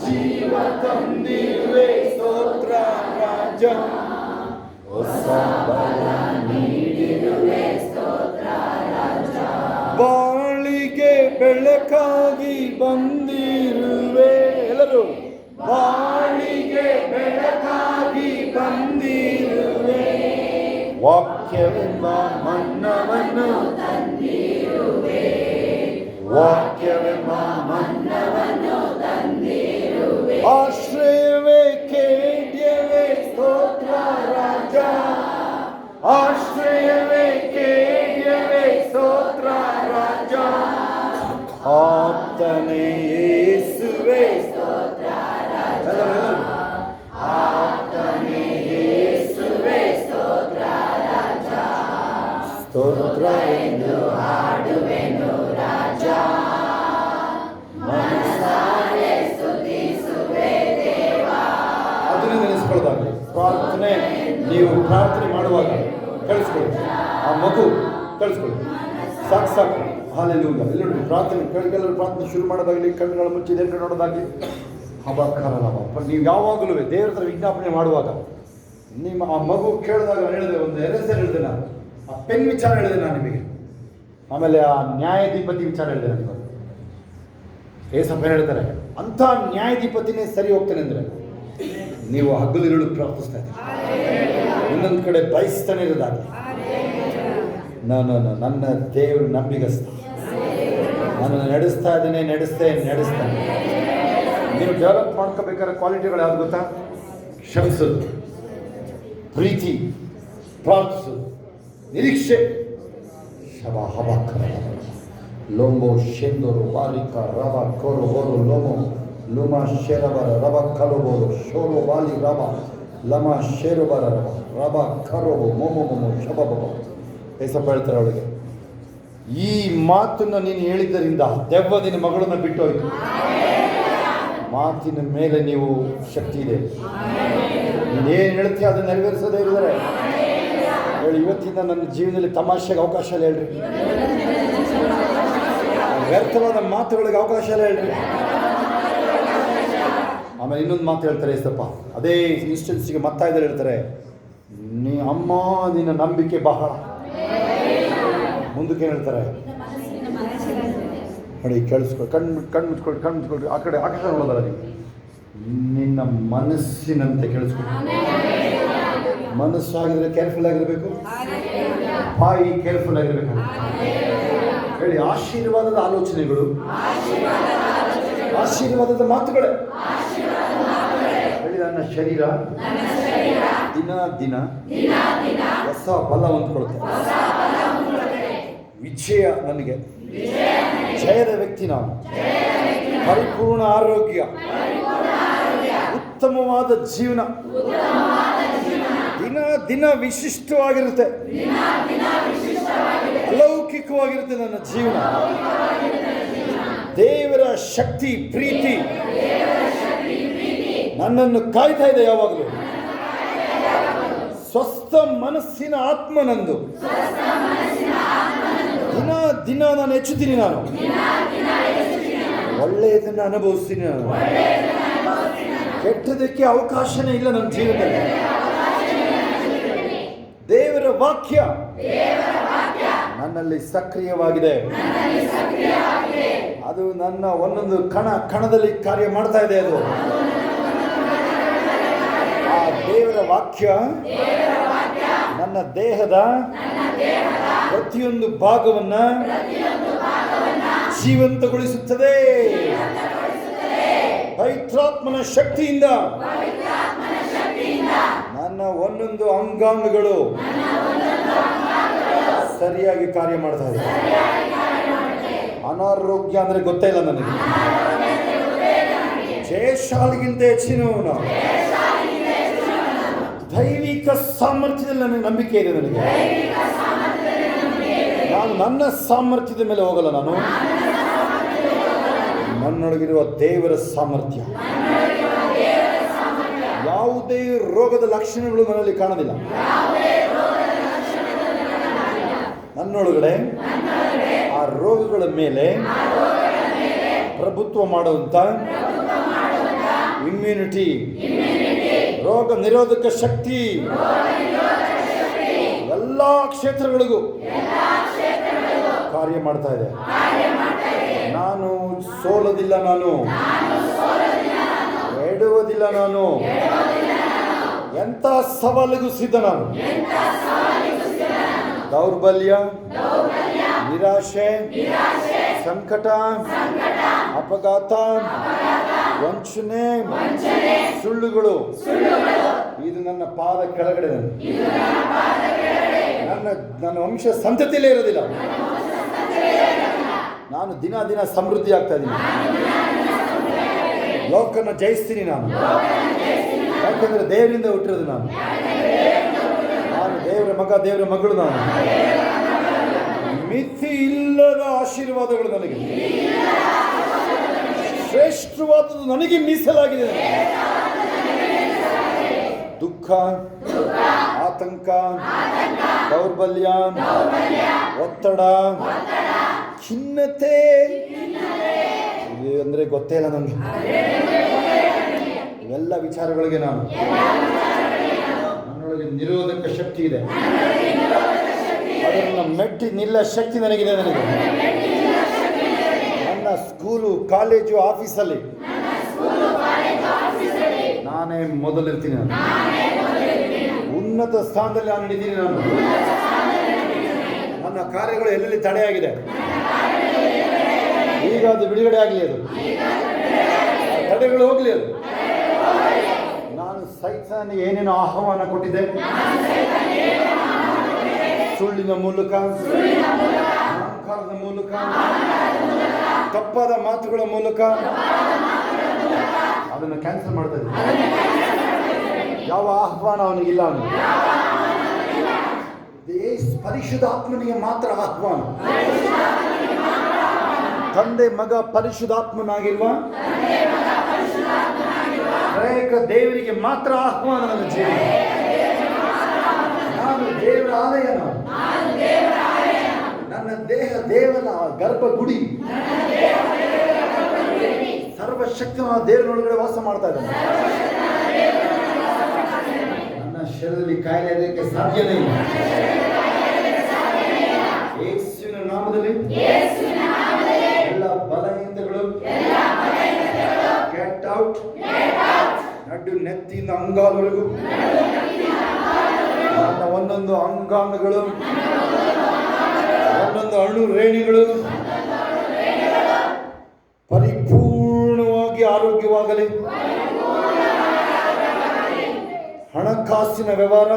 ಜೀವ ತಂದಿರುವೆ ಸ್ತೋತ್ರ ರಾಜ, ಹೊಸ ಬಲ ನೀಡಿರುವೆ ಸ್ತೋತ್ರ ರಾಜ, ಬಾಳಿಗೆ ಬೆಳಕಾಗಿ ಬಂದಿರುವೆ. ಎಲ್ಲರೂ ಬಾಳಿಗೆ ಬೆಳಕಾಗಿ ಬಂದಿರುವೆ, ವಾಕ್ಯವೆಂಬ ಮನ್ನವನ್ನು ತಂದಿರುವೆ, ವಾಕ್ಯವೆಂಬ ಮನ್ನವನ್ನು ತಂದಿರುವೆ, ಆಶ್ರಯವೇ ಕೇಳ್ಯವೇ ಸ್ತೋತ್ರ ರಾಜ, ಆಶ್ರಯವೇ ಕೇಳ್ಯವೇ ಸ್ತೋತ್ರ ರಾಜ, ಆಪ್ತನೇ ಯೇಸುವೇ ಸ್ತೋತ್ರ ರಾಜ, ಆಪ್ತನೇ ಯೇಸುವೇ ಸ್ತೋತ್ರ ರಾಜ, ಸ್ತೋತ್ರ ಎಂದು ಹಾಡುವೆನು ರಾಜ, ಮನಸಾರೆ ಸ್ತುತಿಸುವೆ ದೇವ. ಅದನ್ನು ನೆನೆಸ್ಕೊಳ್ಳೋದಾಗಲಿ. ಪ್ರಾರ್ಥನೆ, ನೀವು ಪ್ರಾರ್ಥನೆ ಮಾಡುವಾಗ ಕಳಿಸ್ಕೊಳ್ಳಿ, ಆ ಮಗು ಕಳಿಸ್ಕೊಳ್ಳಿ, ಸಾಕು. ಹಾಲೆಲೂಯಾ. ಎಲ್ಲ ನೋಡಿ, ಪ್ರಾರ್ಥನೆ ಕೆಳಗೆಲ್ಲರೂ ಪ್ರಾರ್ಥನೆ ಶುರು ಮಾಡೋದಾಗಲಿ, ಕಣ್ಣುಗಳ ಮುಚ್ಚಿ ದೇವರ ನೋಡೋದಾಗಲಿ, ನೀವು ಯಾವಾಗಲೂ ದೇವರ ಹತ್ರ ವಿಜ್ಞಾಪನೆ ಮಾಡುವಾಗ ನಿಮ್ಮ ಆ ಮಗು ಕೇಳಿದಾಗ ಹೇಳಿದೆ, ಒಂದು ಹೆಸರು ಹೇಳಿದೆ ನಾನು, ಆ ಪೆನ್ ವಿಚಾರ ಹೇಳಿದೆ ನಾನು ನಿಮಗೆ, ಆಮೇಲೆ ಆ ನ್ಯಾಯಾಧಿಪತಿ ವಿಚಾರ ಹೇಳಿದೆ ನಾನು. ಏಸಪ್ಪ ಹೇಳ್ತಾರೆ, ಅಂಥ ನ್ಯಾಯಾಧಿಪತಿನೇ ಸರಿ ಹೋಗ್ತಾನೆ ಅಂದರೆ ನೀವು ಹಗಲಿರುಳು ಪ್ರಾರ್ಥಿಸ್ತಾ ಇದ್ದೀರಿ, ಇನ್ನೊಂದು ಕಡೆ ಬಯಸ್ತಾನೆ ಇರೋದಾಗಲಿ. ನನ್ನ ದೇವರು ನಂಬಿಗಸ್ತ, ನನ್ನನ್ನು ನಡೆಸ್ತಾ ಇದ್ದೇನೆ, ನಡೆಸ್ತಾನೆ. ನೀವು ಡೆವಲಪ್ ಮಾಡ್ಕೋಬೇಕಾದ್ರೆ ಕ್ವಾಲಿಟಿಗಳು ಯಾವ್ದು ಗೊತ್ತಾ? ಕ್ಷಮಿಸೋದು, ಪ್ರೀತಿ, ಪ್ರಾರ್ಥಿಸೋದು, ನಿರೀಕ್ಷೆ. ಶಬ ಹಬ ಲೋಂಬೋ ಶೆಂದೋರು ಬಾಲಿಕ ರಬ ಕೋರು ಬೋರು ಲೋಮೋ ಲುಮ ಶೇರಬರ ರಬ ಕಲೋಬೋರು ಶೋರೋ ಬಾಲಿ ರಬ ಲಮ ಶೇರುಬರ ರಬ ರಬ ಕರೋಬೋ ಮೊಮೊ ಮೊಮೊ ಶಬ ಬಬ. ಏಸಪ್ಪ ಹೇಳ್ತಾರೆ ಅವಳಿಗೆ, ಈ ಮಾತನ್ನು ನೀನು ಹೇಳಿದ್ದರಿಂದ ದೆವ್ವದಿನ ಮಗಳನ್ನು ಬಿಟ್ಟೋಯ್ತು. ಮಾತಿನ ಮೇಲೆ ನೀವು ಶಕ್ತಿ ಇದೆ. ನೀನೇನು ಹೇಳ್ತೀಯ ಅದನ್ನು ನೆರವೇರಿಸೋದೇ ಇದ್ದಾರೆ ಹೇಳಿ. ಇವತ್ತಿಂದ ನನ್ನ ಜೀವನದಲ್ಲಿ ತಮಾಷೆಗೆ ಅವಕಾಶ ಇಲ್ಲ ಹೇಳ್ರಿ, ವ್ಯರ್ಥವಾದ ಮಾತುಗಳಿಗೆ ಅವಕಾಶ ಇಲ್ಲ ಹೇಳ್ರಿ. ಆಮೇಲೆ ಇನ್ನೊಂದು ಮಾತು ಹೇಳ್ತಾರೆ ಏಸಪ್ಪ, ಅದೇ ಇನ್ಸ್ಟೆನ್ಸಿಗೆ ಮತ್ತಾಯ್ದಲ್ಲಿ ಹೇಳ್ತಾರೆ, ನೀ ಅಮ್ಮ ನಿನ್ನ ನಂಬಿಕೆ ಬಹಳ. ಮುಂದಕ್ಕೆ ಹೇಳ್ತಾರೆ ನೋಡಿ, ಕೇಳಿಸ್ಕೊಳ್ಳಿ, ಕಣ್ಣು ಮುಚ್ಕೊಳ್ಳಿ, ಆ ಕಡೆ ಆಕಾಶ ನೋಡೋದಲ್ಲ ನೀವು, ನಿನ್ನ ಮನಸ್ಸಿನಂತೆ ಕೇಳಿಸ್ಕೊಳ್ಳಿ. ಮನಸ್ಸು ಆಗಿದ್ರೆ ಕೇರ್ಫುಲ್ ಆಗಿರಬೇಕು, ಬಾಯಿ ಕೇರ್ಫುಲ್ ಆಗಿರಬೇಕು ಹೇಳಿ. ಆಶೀರ್ವಾದದ ಆಲೋಚನೆಗಳು, ಆಶೀರ್ವಾದದ ಮಾತುಗಳೇ ಹೇಳಿ. ನನ್ನ ಶರೀರ ದಿನ ಹೊಸ ಬಲ ಹೊಂದ್ಕೊಳುತ್ತೆ. ವಿಜಯ ನನಗೆ, ಜಯದ ವ್ಯಕ್ತಿ ನಾನು, ಪರಿಪೂರ್ಣ ಆರೋಗ್ಯ, ಉತ್ತಮವಾದ ಜೀವನ, ದಿನ ವಿಶಿಷ್ಟವಾಗಿರುತ್ತೆ, ಅಲೌಕಿಕವಾಗಿರುತ್ತೆ ನನ್ನ ಜೀವನ. ದೇವರ ಶಕ್ತಿ, ಪ್ರೀತಿ ನನ್ನನ್ನು ಕಾಯ್ತಾ ಇದೆ ಯಾವಾಗಲೂ. ಸ್ವಸ್ಥ ಮನಸ್ಸಿನ ಆತ್ಮ ನಂದು. ದಿನ ನಾನು ಹೆಚ್ಚುತ್ತೀನಿ, ನಾನು ಒಳ್ಳೆಯದನ್ನು ಅನುಭವಿಸ್ತೀನಿ, ನಾನು ಕೆಟ್ಟದಕ್ಕೆ ಅವಕಾಶನೇ ಇಲ್ಲ ನನ್ನ ಜೀವನದಲ್ಲಿ. ದೇವರ ವಾಕ್ಯ ನನ್ನಲ್ಲಿ ಸಕ್ರಿಯವಾಗಿದೆ, ಅದು ನನ್ನ ಒಂದೊಂದು ಕಣದಲ್ಲಿ ಕಾರ್ಯ ಮಾಡ್ತಾ ಇದೆ. ಅದು ಆ ದೇವರ ವಾಕ್ಯ ನನ್ನ ದೇಹದ ಪ್ರತಿಯೊಂದು ಭಾಗವನ್ನ ಜೀವಂತಗೊಳಿಸುತ್ತದೆ. ಪವಿತ್ರಾತ್ಮನ ಶಕ್ತಿಯಿಂದ ನನ್ನ ನನ್ನ ಒಂದೊಂದು ಅಂಗಾಂಗಗಳು ಸರಿಯಾಗಿ ಕಾರ್ಯ ಮಾಡ್ತಾ ಇದೆ. ಅನಾರೋಗ್ಯ ಅಂದರೆ ಗೊತ್ತೇ ಇಲ್ಲ ನನಗೆ. ಜಯಶಾಲಿಗಿಂತ ಹೆಚ್ಚಿನವನು. ದೈವಿಕ ಸಾಮರ್ಥ್ಯದಲ್ಲಿ ನನಗೆ ನಂಬಿಕೆ ಇದೆ. ನನಗೆ ನಾನು ನನ್ನ ಸಾಮರ್ಥ್ಯದ ಮೇಲೆ ಹೋಗಲ್ಲ. ನಾನು ನನ್ನೊಳಗಿರುವ ದೇವರ ಸಾಮರ್ಥ್ಯ. ಯಾವುದೇ ರೋಗದ ಲಕ್ಷಣಗಳು ನನ್ನಲ್ಲಿ ಕಾಣೋದಿಲ್ಲ. ನನ್ನೊಳಗಡೆ ಆ ರೋಗಗಳ ಮೇಲೆ ಪ್ರಭುತ್ವ ಮಾಡುವಂತ ಇಮ್ಯುನಿಟಿ, ರೋಗ ನಿರೋಧಕ ಶಕ್ತಿ ಎಲ್ಲ ಕ್ಷೇತ್ರಗಳಿಗೂ ಕಾರ್ಯ ಮಾಡ್ತಾ ಇದೆ. ನಾನು ಸೋಲೋದಿಲ್ಲ, ನಾನು ಎಡುವುದಿಲ್ಲ, ನಾನು ಎಂಥ ಸವಾಲಿಗೂ ಸಿದ್ಧ. ನಾನು ದೌರ್ಬಲ್ಯ, ನಿರಾಶೆ, ಸಂಕಟ, ಅಪಘಾತ, ವಂಚನೆ, ಸುಳ್ಳುಗಳು ಇದು ನನ್ನ ಪಾದ ಕೆಳಗಡೆ. ನನ್ನ ವಂಶ ಸಂತತಿಯಲ್ಲೇ ಇರೋದಿಲ್ಲ. ನಾನು ದಿನ ದಿನ ಸಮೃದ್ಧಿ ಆಗ್ತಾ ಇದ್ದೀನಿ. ಲೋಕನ ಜಯಿಸ್ತೀನಿ ನಾನು. ಯಾಕಂದ್ರೆ ದೇವರಿಂದ ಹುಟ್ಟಿರೋದು ನಾನು. ದೇವರ ಮಗ, ದೇವರ ಮಗಳು ನಾನು. ಮಿತಿ ಇಲ್ಲದ ಆಶೀರ್ವಾದಗಳು ನನಗೆ, ಶ್ರೇಷ್ಠವಾದದ್ದು ನನಗೆ ಮೀಸಲಾಗಿದೆ. ದುಃಖ, ಆತಂಕ, ದೌರ್ಬಲ್ಯ, ಒತ್ತಡ, ಖಿನ್ನತೆ ಅಂದರೆ ಗೊತ್ತೇ ಇಲ್ಲ ನನಗೆ. ಇವೆಲ್ಲ ವಿಚಾರಗಳಿಗೆ ನನ್ನೊಳಗೆ ನಿರೋಧಕ ಶಕ್ತಿ ಇದೆ. ಅದನ್ನು ಮೆಟ್ಟಿ ನಿಲ್ಲ ಶಕ್ತಿ ನನಗಿದೆ. ನನಗೆ ನನ್ನ ಸ್ಕೂಲು, ಕಾಲೇಜು, ಆಫೀಸಲ್ಲಿ ನಾನೇ ಮೊದಲಿರ್ತೀನಿ. ನಾನು ಉನ್ನತ ಸ್ಥಾನದಲ್ಲಿ ನಾನು ಹಿಡಿದೀನಿ. ನಾನು ನನ್ನ ಕಾರ್ಯಗಳು ಎಲ್ಲೆಲ್ಲಿ ತಡೆಯಾಗಿದೆ ಈಗ ಅದು ಬಿಡುಗಡೆ ಆಗಲಿ. ಅದು ತಡೆಗಳು ಹೋಗಲಿ. ಅದು ನಾನು ಸೈತಾನಿಗೆ ಏನೇನು ಆಹ್ವಾನ ಕೊಟ್ಟಿದ್ದೆ, ಸುಳ್ಳಿನ ಮೂಲಕ, ಅಹಂಕಾರದ ಮೂಲಕ, ತಪ್ಪಾದ ಮಾತುಗಳ ಮೂಲಕ ಅದನ್ನು ಕ್ಯಾನ್ಸಲ್ ಮಾಡ್ತಾ ಇದ್ದೆ. ಯಾವ ಆಹ್ವಾನ ಅವನಿಗಿಲ್ಲ. ಅವನು ಪರಿಶುದ್ಧಾತ್ಮನಿಗೆ ಮಾತ್ರ ಆಹ್ವಾನ. ತಂದೆ, ಮಗ, ಪರಿಶುದ್ಧಾತ್ಮನಾಗಿರುವ ತ್ರೇಕ ದೇವರಿಗೆ ಮಾತ್ರ ಆಹ್ವಾನ. ನನ್ನ ಜೀವನ, ನಾನು ದೇವರ ಆಲಯ. ನನ್ನ ದೇಹ ದೇವರ ಗರ್ಭಗುಡಿ. ಸರ್ವಶಕ್ತನ ದೇವರೊಳಗಡೆ ವಾಸ ಮಾಡ್ತಾ ಇದ್ದಾನೆ. ನನ್ನ ಶರೀರದಲ್ಲಿ ಕಾಯಿಲೆ ಅದಕ್ಕೆ ಸಾಧ್ಯನೇ ಇಲ್ಲ. ಯೇಸುವಿನ ನಾಮದಲ್ಲಿ ಎಲ್ಲ ಬಲಹೀನತೆಗಳು ಗೆಟ್ ಔಟ್. ನಡು ನೆತ್ತಿಯಿಂದ ಅಂಗಾಲವರೆಗೂ ನನ್ನ ಒಂದೊಂದು ಅಂಗಾಂಗಗಳು, ಒಂದೊಂದು ಅಣು ರೇಣಿಗಳು ಪರಿಪೂರ್ಣವಾಗಿ ಆರೋಗ್ಯವಾಗಲಿ. ಹಣಕಾಸಿನ ವ್ಯವಹಾರ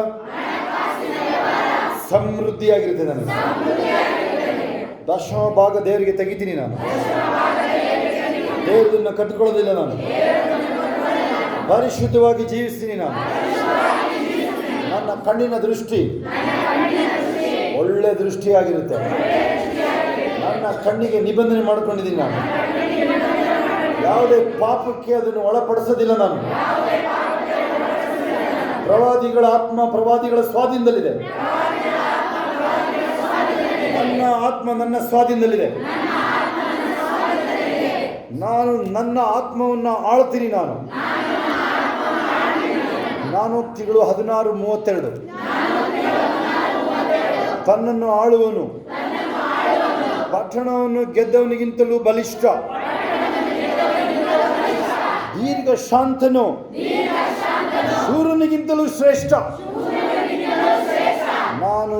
ಸಮೃದ್ಧಿಯಾಗಿರುತ್ತೆ. ನನಗೆ ದಶಮ ಭಾಗ ದೇವರಿಗೆ ತೆಗಿತೀನಿ. ನಾನು ದೇವರನ್ನ ಕಟ್ಟಿಕೊಳ್ಳೋದಿಲ್ಲ. ನಾನು ಪರಿಶುದ್ಧವಾಗಿ ಜೀವಿಸ್ತೀನಿ. ನಾನು ನನ್ನ ಕಣ್ಣಿನ ದೃಷ್ಟಿ ಒಳ್ಳೆ ದೃಷ್ಟಿಯಾಗಿರುತ್ತೆ. ನನ್ನ ಕಣ್ಣಿಗೆ ನಿಬಂಧನೆ ಮಾಡಿಕೊಂಡಿದ್ದೀನಿ. ನಾನು ಯಾವುದೇ ಪಾಪಕ್ಕೆ ಅದನ್ನು ಒಳಪಡಿಸೋದಿಲ್ಲ. ನಾನು ಪ್ರವಾದಿಗಳ ಆತ್ಮ ಪ್ರವಾದಿಗಳ ಸ್ವಾಧೀನದಲ್ಲಿದೆ. ನನ್ನ ಆತ್ಮ ನನ್ನ ಸ್ವಾಧೀನದಲ್ಲಿದೆ. ನಾನು ನನ್ನ ಆತ್ಮವನ್ನು ಆಳ್ತೀನಿ. ನಾನು ತಿಂಗಳು 16:32 ತನ್ನನ್ನು ಆಳುವನು ಪಟ್ಟಣವನ್ನು ಗೆದ್ದವನಿಗಿಂತಲೂ ಬಲಿಷ್ಠ. ದೀರ್ಘ ಶಾಂತನು ಶೂರನಿಗಿಂತಲೂ ಶ್ರೇಷ್ಠ. ನಾನು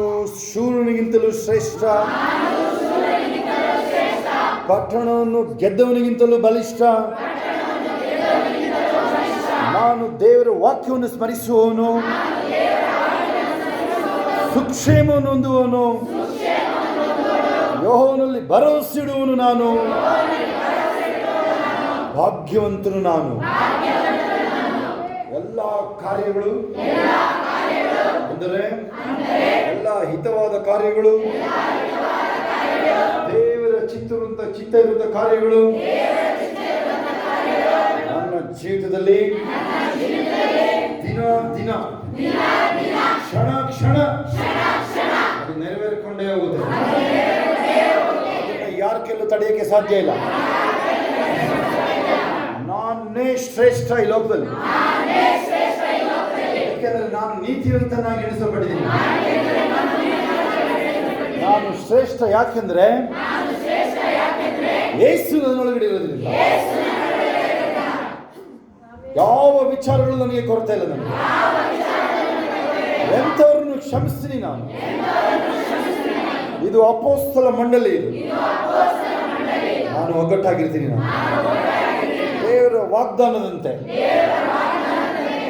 ಶೂರನಿಗಿಂತಲೂ ಶ್ರೇಷ್ಠ. ಪಟ್ಟಣವನ್ನು ಗೆದ್ದವನಿಗಿಂತಲೂ ಬಲಿಷ್ಠ. ನಾನು ದೇವರ ವಾಕ್ಯವನ್ನು ಸ್ಮರಿಸುವವನು. ಸುಕ್ಷೇಮವನ್ನು ಹೊಂದುವನು, ಯೆಹೋವನಲ್ಲಿ ಭರವಸೆಯಿಡುವನು ನಾನು, ಭಾಗ್ಯವಂತನು ನಾನು. ಎಲ್ಲ ಕಾರ್ಯಗಳು ಅಂದರೆ ಎಲ್ಲ ಹಿತವಾದ ಕಾರ್ಯಗಳು, ದೇವರ ಚಿತ್ತ ಇರುವಂತ ಕಾರ್ಯಗಳು ನನ್ನ ಜೀವಿತದಲ್ಲಿ ದಿನ ದಿನ ಕ್ಷಣ ಕ್ಷಣ ಅದು ನೆರವೇರಿಕೊಂಡೇ ಹೋಗುತ್ತೆ. ಯಾರ ಕೆಲವು ತಡೆಯಕ್ಕೆ ಸಾಧ್ಯ ಇಲ್ಲ. ನಾನೇ ಶ್ರೇಷ್ಠ ಈ ಲೋಕದಲ್ಲಿ, ಯಾಕೆಂದ್ರೆ ನಾನು ನೀತಿವಂತನಾಗಿ ಎಣಿಸಲ್ಪಟ್ಟಿದ್ದೀನಿ. ನಾನು ಶ್ರೇಷ್ಠ ಯಾಕೆಂದ್ರೆ ಯೇಸು ನನ್ನೊಳಗಡೆ ಇರೋದ್ರಿಂದ ಯಾವ ವಿಚಾರಗಳು ನನಗೆ ಕೊರತೆ ಇಲ್ಲ. ನನಗೆ ಎಂಥವ್ರನ್ನು ಕ್ಷಮಿಸ್ತೀನಿ ನಾನು. ಇದು ಅಪೊಸ್ತಲ ಮಂಡಳಿ, ಇದು ನಾನು ಒಗ್ಗಟ್ಟಾಗಿರ್ತೀನಿ. ನಾನು ದೇವರ ವಾಗ್ದಾನದಂತೆ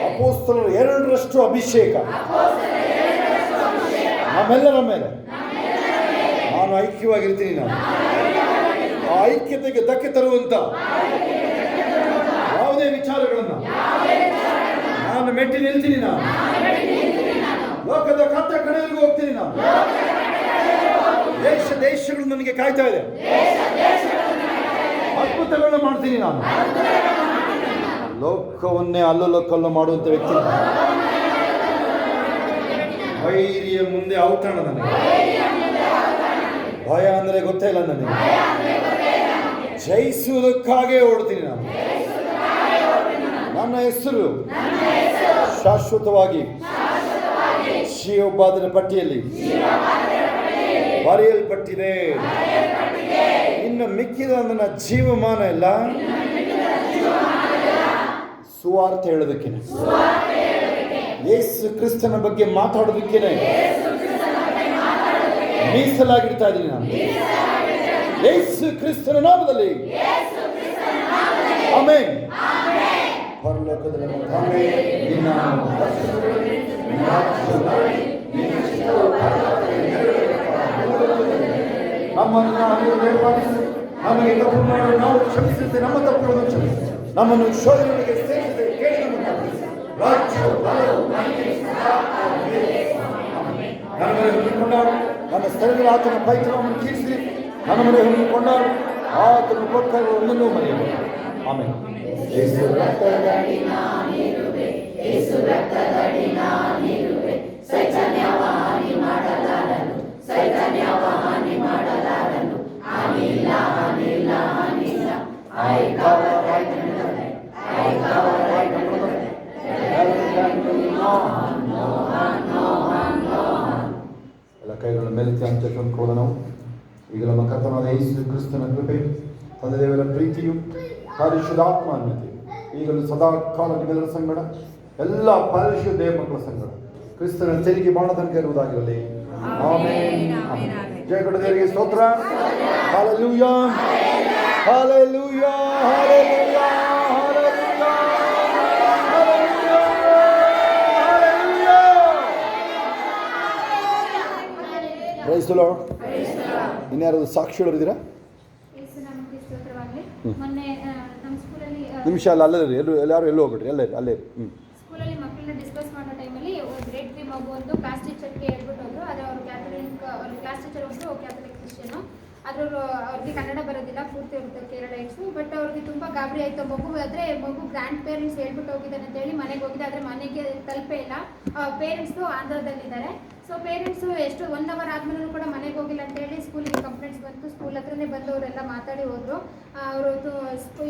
ಅಪೊಸ್ತಲರು 2ರಷ್ಟು ಅಭಿಷೇಕ ನಮ್ಮೆಲ್ಲರ ಮೇಲೆ ನಾನು ಐಕ್ಯವಾಗಿರ್ತೀನಿ. ನಾನು ಆ ಐಕ್ಯತೆಗೆ ಧಕ್ಕೆ ತರುವಂತ ಯಾವುದೇ ವಿಚಾರಗಳನ್ನು ನಾನು ಮೆಟ್ಟಿ ನಿಲ್ತೀನಿ. ನಾನು ಲೋಕದ ಕಟ್ಟ ಕಡೆಯಲ್ಲಿಗೂ ಹೋಗ್ತೀನಿ. ನಾನು ದೇಶಗಳು ನನಗೆ ಕಾಯ್ತಾ ಇದೆ. ಅದ್ಭುತಗಳನ್ನ ಮಾಡ್ತೀನಿ. ನಾನು ಲೋಕವನ್ನೇ ಅಲ್ಲೋಲಕಲ್ಲು ಮಾಡುವಂತ ವ್ಯಕ್ತಿ. ವೈರಿಯ ಮುಂದೆ ಔಟಣ. ನನಗೆ ಭಯ ಅಂದ್ರೆ ಗೊತ್ತೇ ಇಲ್ಲ. ನನಗೆ ಜಯಿಸುವುದಕ್ಕಾಗೇ ಓಡ್ತೀನಿ. ನಾನು ನನ್ನ ಹೆಸರು ಶಾಶ್ವತವಾಗಿ ಜೀವಬಾಧನ ಪಟ್ಟಿಯಲ್ಲಿ ಬರೆಯಲ್ಪಟ್ಟಿದೆ. ಇನ್ನು ಮಿಕ್ಕಿದ ನನ್ನ ಜೀವಮಾನ ಎಲ್ಲ ಸುವಾರ್ತೆ ಹೇಳೋದಕ್ಕೇನೆ, ಯೇಸು ಕ್ರಿಸ್ತನ ಬಗ್ಗೆ ಮಾತಾಡೋದಕ್ಕೇನೆ ಮೀಸಲಾಗಿಡ್ತಾ ಇದ್ದೀನಿ. ನಾನು ಯೇಸು ಕ್ರಿಸ್ತನ ನಾಮದಲ್ಲಿ ಆಮೆನ್. ಪರಲೋಕದಲ್ಲಿ ನಮ್ಮನ್ನು ನಮಗೆ ತಪ್ಪು ಮಾಡಲು ನಾವು ಕ್ಷಮಿಸಿದ್ದೆ, ನಮ್ಮ ತಪ್ಪುಗಳನ್ನು ಕ್ಷಮಿಸಿ, ನಮ್ಮನ್ನು ಶೋಧನೆಗೆ ಸೇರಿಸಿದೆ, ಕೇಳಿ ನಮ್ಮನ್ನು ನನ್ನ ಮನೆ ಹೊಂದಿಕೊಂಡಾರು, ನನ್ನ ಸ್ಥಳದಲ್ಲಿ ಆತನ ಪೈತ್ರವನ್ನು ಕೀರಿಸಿ ನನ್ನ ಮನೆ ಹೊಂದಿಕೊಂಡಾರು, ಆತನ ಕೊಟ್ಟರು ಒಂದನ್ನು ಮರೆಯಬೇಕು. ಆಮೇಲೆ ಎಲ್ಲ ಕೈಗಳ ಮೇಲೆ ಅಂತ್ಯಕ್ರಮಕ್ಕೋದ ನಾವು ಈಗ ನಮ್ಮ ಕರ್ತನಾದ ಯೇಸು ಕ್ರಿಸ್ತನ ಕೃಪೆ, ತಂದೆ ದೇವರ ಪ್ರೀತಿಯು, ಪರಿಶುದ್ಧಾತ್ಮ ಅನ್ಯತೆ ಈಗಲೂ ಸದಾ ಕಾಲ ನಿಮ್ಮೆಲ್ಲರ ಸಂಗಡ, ಎಲ್ಲ ಪರಿಶುದ್ಧ ದೇವ ಮಕ್ಕಳ ಸಂಗಡ ಕ್ರಿಸ್ತನ ತೆರಿಗೆ ಮಾಡದಂತೆ ಇರುವುದಾಗಿರಲಿ. ಆಮೆನ್. ಜಯ ಕೊಡ ದೇವರಿಗೆ ಸ್ತೋತ್ರ. Hallelujah, hallelujah, hallelujah, hallelujah, hallelujah, hallelujah. Praise the lord. ಇನ್ಯಾರಾದ್ರು ಸಾಕ್ಷಿಗಳು ಇದ್ದೀರಾ? ಮೊನ್ನೆ ನಮ್ಮ ಸ್ಕೂಲಲ್ಲಿ ನಿಮಿಷ ಅಲ್ಲ, ಅಲ್ಲೇ ಎಲ್ಲರೂ ಎಲ್ಲೂ ಹೋಗ್ಬಿಡ್ರಿ, ಅಲ್ಲೇ ಅಲ್ಲೇ. ಸ್ಕೂಲಲ್ಲಿ ಮಕ್ಕಳನ್ನ ಡಿಸ್ಕಸ್ ಮಾಡೋ ಟೈಮಲ್ಲಿ ಗ್ರೇಡ್ 3 ಮಗು ಒಂದು ಕ್ಲಾಸ್ ಟೀಚರ್ಗೆ ಹೇಳ್ಬಿಟ್ಟು ಹೋದ್ರು. ಆದರೆ ಅವ್ರ ಕ್ಲಾಸ್ ಟೀಚರ್ ಒಂದು ಕ್ಯಾಥಲಿಕ್ ಕ್ರಿಶ್ಚಿಯನು. ಆದರೂ ಅವ್ರಿಗೆ ಕನ್ನಡ ಬರೋದಿಲ್ಲ, ಪೂರ್ತಿ ಇರುತ್ತೆ ಕೇರಳೈಟ್ಸು. ಬಟ್ ಅವ್ರಿಗೆ ತುಂಬ ಗಾಬರಿ ಆಯಿತು. ಮಗು ಗ್ರ್ಯಾಂಡ್ ಪೇರೆಂಟ್ಸ್ ಹೇಳ್ಬಿಟ್ಟು ಹೋಗಿದ್ದಾರೆ ಅಂತೇಳಿ ಮನೆಗೆ ಹೋಗಿದೆ. ಆದರೆ ಮನೆಗೆ ತಲುಪೇ ಇಲ್ಲ. ಪೇರೆಂಟ್ಸು ಆಂಧ್ರದಲ್ಲಿದ್ದಾರೆ. ಸೊ ಪೇರೆಂಟ್ಸು ಎಷ್ಟು 1 ಅವರ್ ಆದಮೇಲೂ ಕೂಡ ಮನೆಗೆ ಹೋಗಿಲ್ಲ ಅಂತೇಳಿ ಸ್ಕೂಲಿಗೆ ಕಂಪ್ಲೇಂಟ್ಸ್ ಬಂತು. ಸ್ಕೂಲ್ ಹತ್ರನೇ ಬಂದು ಅವರೆಲ್ಲ ಮಾತಾಡಿ ಹೋದರು. ಅವರು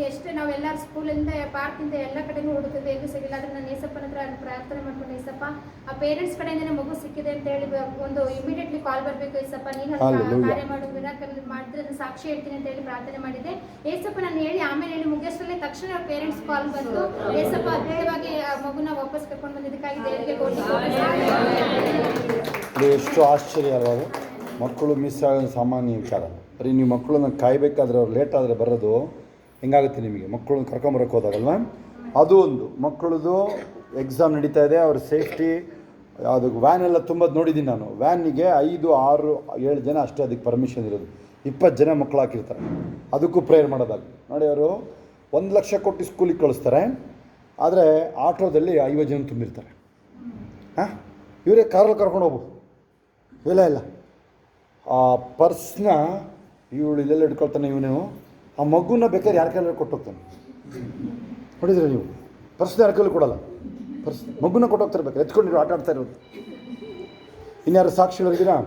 ಎಷ್ಟು ನಾವೆಲ್ಲ ಸ್ಕೂಲಿಂದ ಪಾರ್ಕಿಂದ ಎಲ್ಲ ಕಡೆನೂ ಹುಡುಕಿದ್ರೆ ಎಲ್ಲೂ ಸಿಗಿಲ್ಲ. ಆದರೆ ನಾನು ಏಸಪ್ಪನ ಹತ್ರ ಪ್ರಾರ್ಥನೆ ಮಾಡ್ಕೊಂಡು, ಏಸಪ್ಪ ಆ ಪೇರೆಂಟ್ಸ್ ಕಡೆಯಿಂದನೇ ಮಗು ಸಿಕ್ಕಿದೆ ಅಂತೇಳಿ ಒಂದು ಇಮಿಡಿಯೇಟ್ಲಿ ಕಾಲ್ ಬರಬೇಕು ಏಸಪ್ಪ, ನೀನು ಕಾರ್ಯ ಮಾಡು, ಮಿರಾಕಲ್ ಮಾಡಿದ್ರೆ ನಾನು ಸಾಕ್ಷಿ ಹೇಳ್ತೀನಿ ಅಂತ ಹೇಳಿ ಪ್ರಾರ್ಥನೆ ಮಾಡಿದ್ದೆ. ಏಸಪ್ಪ ನಾನು ಹೇಳಿ ಆಮೇಲೆ ಹೇಳಿ ಮುಗಿಯೋಷ್ಟರಲ್ಲೇ ತಕ್ಷಣ ಅವ್ರ ಪೇರೆಂಟ್ಸ್ ಕಾಲ್ ಬಂತು. ಏಸಪ್ಪ ಅದ್ಭುತವಾಗಿ ಮಗುನ ವಾಪಸ್ ಕರ್ಕೊಂಡು ಬಂದಿದ್ದಕ್ಕಾಗಿ ದೇವರಿಗೆ ಎಷ್ಟು ಆಶ್ಚರ್ಯ ಅಲ್ವಾ? ಮಕ್ಕಳು ಮಿಸ್ ಆಗೋದು ಸಾಮಾನ್ಯ ವಿಚಾರ. ಬರೀ ನೀವು ಮಕ್ಕಳನ್ನ ಕಾಯಬೇಕಾದ್ರೆ ಅವ್ರು ಲೇಟ್ ಆದರೆ ಬರೋದು ಹೆಂಗಾಗುತ್ತೆ ನಿಮಗೆ? ಮಕ್ಕಳನ್ನ ಕರ್ಕೊಂಬರಕ್ಕೆ ಹೋದಾಗಲ್ವ? ಅದು ಒಂದು ಮಕ್ಕಳದು ಎಕ್ಸಾಮ್ ನಡೀತಾ ಇದೆ, ಅವ್ರ ಸೇಫ್ಟಿ ಅದು ವ್ಯಾನೆಲ್ಲ ತುಂಬೋದು ನೋಡಿದ್ದೀನಿ ನಾನು. ವ್ಯಾನಿಗೆ 5, 6, 7 ಜನ ಅಷ್ಟೇ ಅದಕ್ಕೆ ಪರ್ಮಿಷನ್ ಇರೋದು. 20 ಜನ ಮಕ್ಕಳು ಹಾಕಿರ್ತಾರೆ. ಅದಕ್ಕೂ ಪ್ರೇಯರ್ ಮಾಡೋದಾಗ ನೋಡಿ, ಅವರು 1 ಲಕ್ಷ ಕೊಟ್ಟು ಸ್ಕೂಲಿಗೆ ಕಳಿಸ್ತಾರೆ, ಆದರೆ ಆಟೋದಲ್ಲಿ 50 ಜನ ತುಂಬಿರ್ತಾರೆ. ಹಾಂ, ಇವರೇ ಕಾರಲ್ಲಿ ಕರ್ಕೊಂಡು ಹೋಗ್ಬೋದು. ಇಲ್ಲ ಆ ಪರ್ಸ್ನ ಇವಳು ಇಲ್ಲೆಲ್ಲ ಇಟ್ಕೊಳ್ತಾನೆ ಇವನು. ಆ ಮಗುನ ಬೇಕಾದ್ರೆ ಯಾರ ಕೈಯಲ್ಲಿ ಕೊಟ್ಟೋಗ್ತಾನೆ. ನೋಡಿದ್ರೆ ನೀವು, ಪರ್ಸ್ನ ಯಾರ ಕೈಯಲ್ಲಿ ಕೊಡಲ್ಲ, ಪರ್ಸ್ ಮಗುನ ಕೊಟ್ಟೋಗ್ತಾರೆ, ಬೇಕಾದ್ರೆ ಎತ್ಕೊಂಡಿರೋ ಆಟ ಆಡ್ತಾ ಇರೋದು. ಇನ್ಯಾರು ಸಾಕ್ಷಿಗಳಿದ್ದೀರಾ?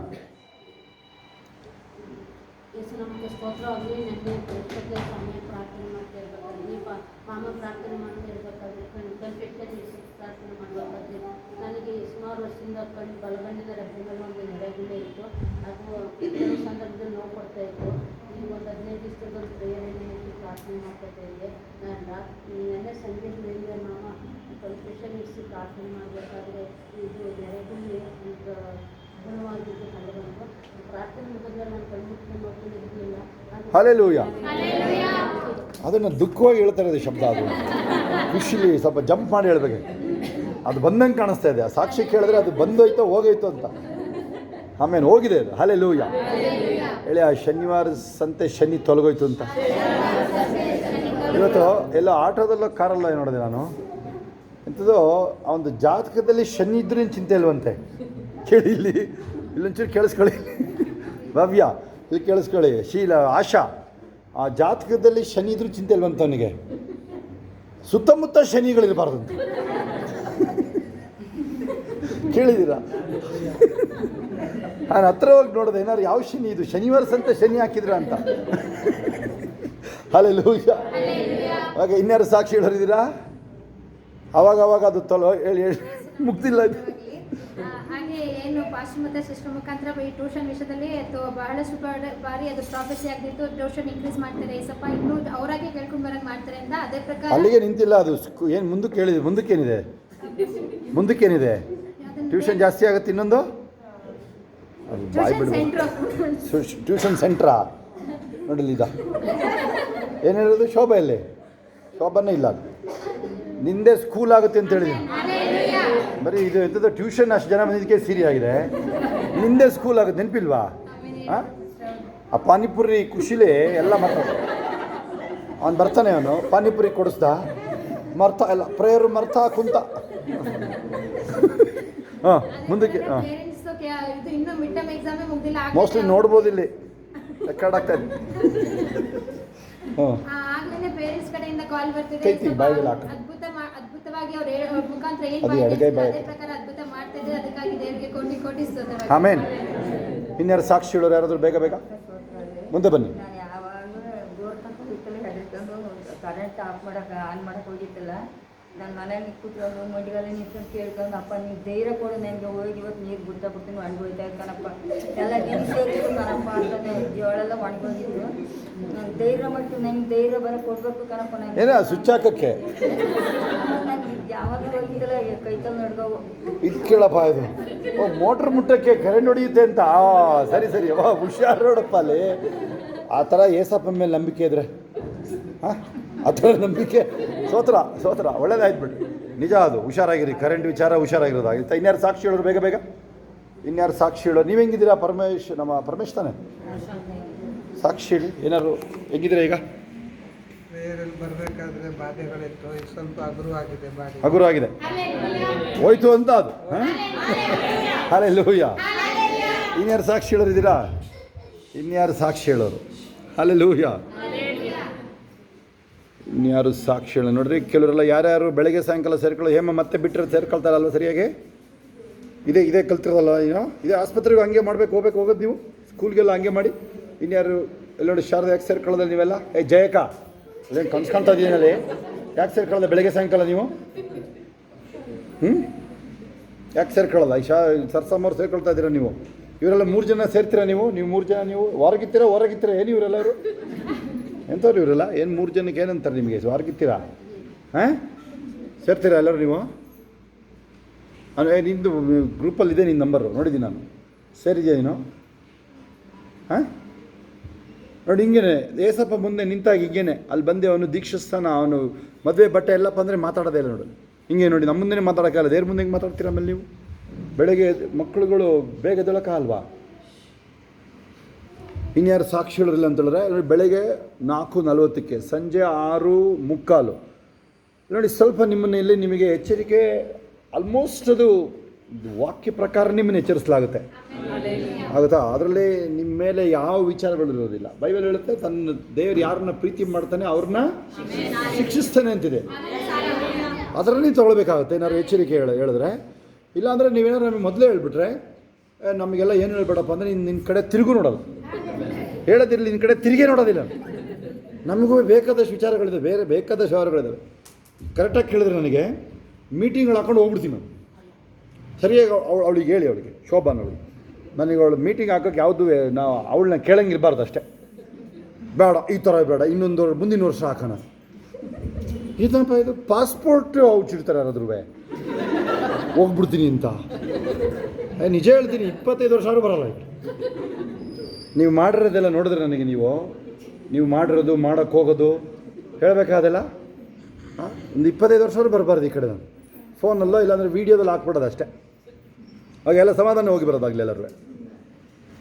ನಮಗೆ ಸ್ತೋತ್ರವಾಗಲಿ. ನನಗೆ ಪರಿಶುದ್ಧ ಸಮಯ ಪ್ರಾರ್ಥನೆ ಮಾಡ್ತಾ ಇರಬೇಕಾದ್ರೆ ಮಾಮ ಪ್ರಾರ್ಥನೆ ಮಾಡ್ತಾ ಇರಬೇಕಾದ್ರೆ ಕನ್ಫೆಕ್ಷನ್ ಪ್ರಾರ್ಥನೆ ಮಾಡಬೇಕಾದ್ರೆ ನನಗೆ ಸುಮಾರು ವರ್ಷದಿಂದ ಬಲಗಣ್ಣಿನ ರಬ್ಬೆಗಳು ಒಂದು ನೆರೆಗುಂಡೆ ಇತ್ತು. ಅದು ಕೆಲವು ಸಂದರ್ಭದಲ್ಲಿ ನೋವು ಕೊಡ್ತಾ ಇತ್ತು. ಈಗ ಒಂದು 15 ದಿವಸದ ಒಂದು ಪ್ರೇರಣೆ ಇಟ್ಟು ಪ್ರಾರ್ಥನೆ ಮಾಡ್ತಾ ಇದ್ದೆ. ನೆನ್ನೆ ಸಂಜೆ ಬೆಳಿಗ್ಗೆ ಮಾಮ ಕನ್ಫೆಕ್ಷನ್ ಇರಿಸಿ ಪ್ರಾರ್ಥನೆ ಮಾಡಬೇಕಾದ್ರೆ ಇದು ನೆರೆಗುಂಡೆ ಗುಣವಾಗಿದ್ದು ಕಂಡು ಬಂತು. ಪ್ರಾರ್ಥನೆ ಮುಗಿದ್ರೆ ನಾನು ಕಣ್ಮುಟ್ಟಿ ನೋಡ್ಕೊಂಡಿರಲಿಲ್ಲ. ಹಲ್ಲೆಲೂಯಾ. ಅದನ್ನು ದುಃಖವಾಗಿ ಹೇಳ್ತಾ ಇರೋದು ಶಬ್ದ. ಅದು ಖುಷಿಲಿ ಸ್ವಲ್ಪ ಜಂಪ್ ಮಾಡಿ ಹೇಳ್ಬೇಕು. ಅದು ಬಂದಂಗೆ ಕಾಣಿಸ್ತಾ ಇದೆ. ಆ ಸಾಕ್ಷಿ ಕೇಳಿದ್ರೆ ಅದು ಬಂದೋಯ್ತೋ ಹೋಗೋಯ್ತು ಅಂತ. ಆಮೇಲೆ ಹೋಗಿದೆ ಅದು. ಹಲ್ಲೆಲೂಯಾ ಹೇಳಿ. ಆ ಶನಿವಾರ ಸಂತೆ ಶನಿ ತೊಲಗೋಯ್ತು ಅಂತ. ಇವತ್ತು ಎಲ್ಲ ಆಟೋದಲ್ಲೋ ಕಾರಲ್ಲ ನೋಡಿದೆ ನಾನು. ಎಂಥದ್ದು ಆ ಒಂದು ಜಾತಕದಲ್ಲಿ ಶನಿ ಇದ್ರೂ ಚಿಂತೆ ಇಲ್ವಂತೆ. ಕೇಳಿ, ಇಲ್ಲೊಂಚೂರು ಕೇಳಿಸ್ಕೊಳ್ಳಿ. ಭವ್ಯ, ಇಲ್ಲಿ ಕೇಳಿಸ್ಕೊಳ್ಳಿ. ಶೀಲ, ಆಶಾ, ಆ ಜಾತಕದಲ್ಲಿ ಶನಿ ಇದ್ರೂ ಚಿಂತೆ ಇಲ್ವಂತ ಅವನಿಗೆ. ಸುತ್ತಮುತ್ತ ಶನಿಗಳಿರಬಾರ್ದಂತ. ಕೇಳಿದ್ದೀರಾ? ನಾನು ಹತ್ರ ಹೋಗಿ ನೋಡಿದೆ, ಏನಾದ್ರು ಯಾವ ಶನಿ ಇದು, ಶನಿವಾರ ಸಂತೆ ಶನಿ ಹಾಕಿದ್ರ ಅಂತ. ಹಲ್ಲೆಲೂಯಾ. ಹಾಗೆ ಇನ್ಯಾರು ಸಾಕ್ಷಿ ಹೇಳಿದ್ದೀರಾ? ಅವಾಗ ಅದು ಹೇಳಿ ಮುಗ್ದಿಲ್ಲ ಇದು. ಹಾಗೆ ಏನು ಪಾಶ್ಚಿಮಾತ್ಯ ಸಿಸ್ಟಮ್ ಮುಖಾಂತರ ಈ ಟ್ಯೂಷನ್ ವಿಷಯದಲ್ಲಿ ಬಹಳಷ್ಟು ಬಾರಿ ಅದು ಪ್ರಾಫೆಸಿ ಆಗ್ತಿತ್ತು. ಟ್ಯೂಷನ್ ಇನ್ಕ್ರೀಸ್ ಮಾಡ್ತಾರೆ ಸ್ವಲ್ಪ, ಇನ್ನೂ ಅವರಾಗೆ ಕೇಳ್ಕೊಂಡು ಬರೋಕೆ ಮಾಡ್ತಾರೆ ಅಂತ. ಅದೇ ಪ್ರಕಾರ ಅಲ್ಲಿಗೆ ನಿಂತಿಲ್ಲ ಅದು. ಏನು ಮುಂದಕ್ಕೆ ಹೇಳಿದೆ? ಮುಂದಕ್ಕೇನಿದೆ? ಟ್ಯೂಷನ್ ಜಾಸ್ತಿ ಆಗುತ್ತೆ. ಇನ್ನೊಂದು ಅದು ಬಾಯ್ ಬಿಡ್ಬೋದು. ಟ್ಯೂಷನ್ ಸೆಂಟ್ರಾ ನೋಡಿಲ್ಲ ಇದ ಏನು ಹೇಳೋದು? ಶೋಭೆಯಲ್ಲಿ ಶೋಭನೇ ಇಲ್ಲ. ಅದು ನಿಂದೆ ಸ್ಕೂಲ್ ಆಗುತ್ತೆ ಅಂತ ಹೇಳಿದ್ದೀನಿ. ಬರೀ ಇದು ಎಂಥದ್ದು ಟ್ಯೂಷನ್ ಅಷ್ಟು ಜನ ಬಂದಿದ್ದಕ್ಕೆ ಸೀರಿ ಆಗಿದೆ. ನಿಂದೆ ಸ್ಕೂಲ್ ಆಗುತ್ತೆ, ನೆನಪಿಲ್ವಾ? ಹಾಂ, ಆ ಪಾನಿಪುರಿ ಖುಷಿಲೇ ಎಲ್ಲ ಮರ್ತ. ಅವನು ಬರ್ತಾನೆ, ಅವನು ಪಾನಿಪುರಿ ಕೊಡಿಸ್ದ, ಮರ್ತ ಎಲ್ಲ ಪ್ರೇಯರು ಮರ್ತ ಕುಂತ. ಹಾಂ, ಮುಂದಕ್ಕೆ. ಹಾಂ, ಮೋಸ್ಟ್ಲಿ ನೋಡ್ಬೋದು, ಇಲ್ಲಿ ರೆಕಾರ್ಡ್ ಆಗ್ತಾ ಇದೆ. ಆಗ್ಲೇ ಪೇರೆಂಟ್ಸ್ ಕಡೆಯಿಂದ ಕಾಲ್ ಬರ್ತಿದೆ. ಅದ್ಭುತವಾಗಿ ಅವ್ರ ಮುಖಾಂತರ ಅದೇ ಪ್ರಕಾರ ಅದ್ಭುತ ಮಾಡ್ತಾ ಇದ್ದಾರೆ. ಅದಕ್ಕಾಗಿ ದೇವರಿಗೆ ಕೋಟಿ ಸ್ತೋತ್ರ. ಆಮೇನ್. ಇನ್ಯಾರು ಸಾಕ್ಷಿ ಹೇಳೋರು ಯಾರಾದರೂ? ಬೇಗ ಮುಂದೆ ಬನ್ನಿ. ನಾನು ಯಾವಾಗಲೂ ಬೋರ್ ತನಕ ಹೋಗ್ತಲೇ ಹೆದರ್ಕೊಂಡು ಕರೆಂಟ್ ಆಫ್ ಆನ್ ಮಾಡಕ್ಕೆ ಹೋಗಿದ್ದಿಲ್ಲ. ನನ್ನ ಮನೆಗೆ ಕೂತ್ಕೊಂಡು ಮಂಡಿಗೆಲ್ಲ ನಿಂತ್ಕೊಂಡು ಕೇಳ್ಕೊಂಡು, ಅಪ್ಪ ನೀವು ಧೈರ್ಯ ಕೊಡು, ನನಗೆ ಹೋಗಿ ಇವತ್ತು ನೀರು ಬಿಡ್ತೀನಿ, ಒಣಗೋಯ್ತಾ ಕಣಪ್ಪ, ಎಲ್ಲ ನಿಲ್ಲಿಸೋದು ಕಣಪ್ಪ ಅಂತಾನೆ. ಜೋಳೆಲ್ಲ ಒಣಗೋಗಿದ್ದು. ನಾನು ಧೈರ್ಯ ಮಾಡ್ತೀನಿ, ನನಗೆ ಧೈರ್ಯ ಬರೋ ಕೊಡಬೇಕು ಕಣಪ್ಪ. ಏನ ಸ್ವಿಚ್ ಹಾಕಕ್ಕೆ ನನಗೆ ಯಾವಾಗಲೂ ಹೋಗಿದ್ದಿಲ್ಲ, ಕೈಕಲ್ ನಡ್ಗವು. ಇದು ಕೇಳಪ್ಪ, ಇದು ಮೋಟ್ರ್ ಮುಟ್ಟಕ್ಕೆ ಕರೆಂಟ್ ಹೊಡೆಯುತ್ತೆ ಅಂತ. ಸರಿ ಹುಷಾರು ನೋಡಪ್ಪ. ಅಲ್ಲಿ ಆ ಥರ ಏಸಪ್ಪ ಮೇಲೆ ನಂಬಿಕೆ ಇದ್ರೆ, ಹಾಂ, ಆ ಥರ ನಂಬಿಕೆ. ಸೋತ್ರ ಒಳ್ಳೇದಾಯ್ತು ಬಿಡಿ. ನಿಜ ಅದು. ಹುಷಾರಾಗಿರಿ, ಕರೆಂಟ್ ವಿಚಾರ ಹುಷಾರಾಗಿರೋದಾಗಿತ್ತು. ಇನ್ಯಾರು ಸಾಕ್ಷಿ ಹೇಳೋರು? ಬೇಗ ಇನ್ಯಾರು ಸಾಕ್ಷಿ ಹೇಳೋರು? ನೀವು ಹೆಂಗಿದ್ದೀರಾ? ನಮ್ಮ ಪರಮೇಶ್ ತಾನೆ ಸಾಕ್ಷಿ ಹೇಳಿ. ಏನಾದ್ರು ಹೆಂಗಿದ್ದೀರಾ ಈಗ? ಪ್ರೇಯರಲ್ಲಿ ಬರಬೇಕಾದ್ರೆ ಬಾಧೆಗಳಿತ್ತು, ಈಗ ಸ್ವಲ್ಪ ಹಗುರವಾಗಿದೆ. ಹಗುರವಾಗಿದೆ, ಹೋಯ್ತು ಅಂತ ಅದು. ಹಲ್ಲೆಲೂಯಾ. ಇನ್ಯಾರು ಸಾಕ್ಷಿ ಹೇಳೋರು ಇದ್ದೀರಾ? ಇನ್ಯಾರು ಸಾಕ್ಷಿ ಹೇಳೋರು? ಹಲ್ಲೆಲೂಯಾ. ಇನ್ಯಾರು ಸಾಕ್ಷಿ ಹೇಳೋರು? ನೋಡ್ರಿ, ಕೆಲವರೆಲ್ಲ ಯಾರ್ಯಾರು ಬೆಳಗ್ಗೆ ಸಾಯಂಕಾಲ ಸೇರ್ಕೊಳ್ಳೋ, ಹೇಮ ಮತ್ತೆ ಬಿಟ್ಟರೆ ಸೇರ್ಕೊಳ್ತಾರಲ್ವ ಸರಿಯಾಗಿ? ಇದೇ ಕಲ್ತಿರೋದಲ್ಲ ಏನೋ. ಇದೇ ಆಸ್ಪತ್ರೆಗೂ ಹಂಗೆ ಹೋಗೋದು ನೀವು, ಸ್ಕೂಲ್ಗೆಲ್ಲ ಹಂಗೆ ಮಾಡಿ. ಇನ್ಯಾರು ಎಲ್ಲ ನೋಡಿ, ಶಾರದಾ ಯಾಕೆ ಸೇರ್ಕೊಳ್ಳೋದಲ್ಲ ನೀವೆಲ್ಲ? ಜಯಕ ಅದೇನು ಕನ್ಸ್ಕೊಳ್ತಾ ಇದೀನಲ್ಲಿ? ಯಾಕೆ ಸೇರ್ಕೊಳ್ಳೋದ ಬೆಳಗ್ಗೆ ಸಾಯಂಕಾಲ ನೀವು? ಯಾಕೆ ಸೇರ್ಕೊಳ್ಳೋಲ್ಲ? ಸರ್ಸಮ್ಮವ್ರು ಸೇರ್ಕೊಳ್ತಾ ಇದ್ದೀರಾ ನೀವು? ಇವರೆಲ್ಲ 3 ಜನ ಸೇರ್ತೀರಾ ನೀವು? 3 ಜನ ನೀವು ಹೊರಗಿತ್ತೀರಾ? ಏನು ಇವರೆಲ್ಲರೂ ಎಂಥವ್ರು ಇವರೆಲ್ಲ? ಏನು 3 ಜನಕ್ಕೆ ಏನಂತಾರೆ ನಿಮಗೆ? ಹೊರಗಿತ್ತೀರಾ? ಹಾಂ, ಸೇರ್ತೀರಾ ಎಲ್ಲರೂ ನೀವು? ನಿಂದು ಗ್ರೂಪಲ್ಲಿದೆ ನಿನ್ನ ನಂಬರು, ನೋಡಿದ್ದೀನಿ ನಾನು. ಸೇರಿದೆಯಾ ನೀನು? ಹಾಂ, ನೋಡಿ ಹಿಂಗೇನೆ ಏಸಪ್ಪ ಮುಂದೆ ನಿಂತಾಗ ಹಿಂಗೇನೆ ಅಲ್ಲಿ ಬಂದೆ. ಅವನು ದೀಕ್ಷಾಸ್ಥಾನ, ಅವನು ಮದುವೆ ಬಟ್ಟೆ ಎಲ್ಲಪ್ಪ ಅಂದರೆ ಮಾತಾಡೋದೇ ಇಲ್ಲ. ನೋಡಿ ಹಿಂಗೆ ನೋಡಿ, ನಮ್ಮ ಮುಂದೆ ಮಾತಾಡೋಕ್ಕಲ್ಲ, ದೇವ್ರ ಮುಂದೆ ಹೆಂಗೆ ಮಾತಾಡ್ತೀರ ಆಮೇಲೆ ನೀವು? ಬೆಳಗ್ಗೆ ಮಕ್ಕಳುಗಳು ಬೇಗ ಎದ್ದೇಳೋಕ್ಕಾಗಲ್ವಾ? ಇನ್ಯಾರು ಸಾಕ್ಷಿಗಳಿರಲಿಲ್ಲ ಅಂತ ಹೇಳಿದ್ರೆ ಬೆಳಗ್ಗೆ 4:40 ಸಂಜೆ 6:45 ನೋಡಿ. ಸ್ವಲ್ಪ ನಿಮ್ಮನ್ನೆಲ್ಲಿ ನಿಮಗೆ ಎಚ್ಚರಿಕೆ ಆಲ್ಮೋಸ್ಟ್ ಅದು ವಾಕ್ಯ ಪ್ರಕಾರ ನಿಮ್ಮನ್ನು ಎಚ್ಚರಿಸಲಾಗುತ್ತೆ, ಆಗುತ್ತಾ? ಅದರಲ್ಲಿ ನಿಮ್ಮ ಮೇಲೆ ಯಾವ ವಿಚಾರಗಳಿರೋದಿಲ್ಲ. ಬೈಬಲ್ ಹೇಳುತ್ತೆ ತನ್ನ ದೇವರು ಯಾರನ್ನ ಪ್ರೀತಿ ಮಾಡ್ತಾನೆ ಅವ್ರನ್ನ ಶಿಕ್ಷಿಸ್ತಾನೆ ಅಂತಿದೆ. ಅದರಲ್ಲಿ ನೀವು ತೊಗೊಳ್ಬೇಕಾಗುತ್ತೆ ಏನಾದ್ರು ಎಚ್ಚರಿಕೆ ಹೇಳಿದ್ರೆ. ಇಲ್ಲಾಂದರೆ ನೀವೇನಾದ್ರು ನಮಗೆ ಮೊದಲೇ ಹೇಳ್ಬಿಟ್ರೆ ನಮಗೆಲ್ಲ ಏನು ಹೇಳ್ಬೇಡಪ್ಪ ಅಂದರೆ ನಿನ್ನ ಕಡೆ ತಿರುಗು ನೋಡೋದು, ಹೇಳೋದಿರಲಿ ನಿನ್ನ ಕಡೆ ತಿರುಗೇ ನೋಡೋದಿಲ್ಲ. ನಮಗೂ ಬೇಕಾದಷ್ಟು ವಿಚಾರಗಳಿದೆ, ಬೇರೆ ಬೇಕಾದಷ್ಟು ವ್ಯವಹಾರಗಳಿದ್ದಾವೆ. ಕರೆಕ್ಟಾಗಿ ಕೇಳಿದ್ರೆ ನನಗೆ ಮೀಟಿಂಗ್ಗಳು ಹಾಕೊಂಡು ಹೋಗ್ಬಿಡ್ತೀನಿ ನಾನು. ಸರಿಯಾಗಿ ಅವಳಿಗೆ ಹೇಳಿ, ಅವಳಿಗೆ ಶೋಭಾನ್ ಅವಳಿಗೆ ನನಗೆ ಅವಳು ಮೀಟಿಂಗ್ ಹಾಕೋಕ್ಕೆ ಯಾವುದು ನಾವು ಅವಳನ್ನ ಕೇಳಂಗಿರಬಾರ್ದು ಅಷ್ಟೇ. ಬೇಡ ಈ ಥರ ಬೇಡ, ಇನ್ನೊಂದು ಮುಂದಿನ ವರ್ಷ ಹಾಕೋಣ. ಇದಪ್ಪ ಇದು ಪಾಸ್ಪೋರ್ಟ್ ಔಚಿಡ್ತಾರೆ ಯಾರಾದ್ರೂ ಹೋಗ್ಬಿಡ್ತೀನಿ ಅಂತ. ನಿಜ ಹೇಳ್ತೀನಿ, 25 ವರ್ಷ ಆದ್ರೂ ಬರೋಲ್ಲ. ನೀವು ಮಾಡಿರೋದೆಲ್ಲ ನೋಡಿದ್ರೆ ನನಗೆ ನೀವು ಮಾಡಿರೋದು ಮಾಡೋಕ್ಕೆ ಹೋಗೋದು ಹೇಳಬೇಕಾದೆಲ್ಲ ಒಂದು 25 ವರ್ಷ ಆದ್ರೂ ಬರಬಾರ್ದು ಈ ಕಡೆ. ನಾನು ಫೋನಲ್ಲೋ ಇಲ್ಲಾಂದರೆ ವೀಡಿಯೋದಲ್ಲಿ ಹಾಕ್ಬಿಡೋದು ಅಷ್ಟೇ. ಅವಾಗೆಲ್ಲ ಸಮಾಧಾನ ಹೋಗಿ ಬರೋದಾಗಲಿ ಎಲ್ಲರೂ.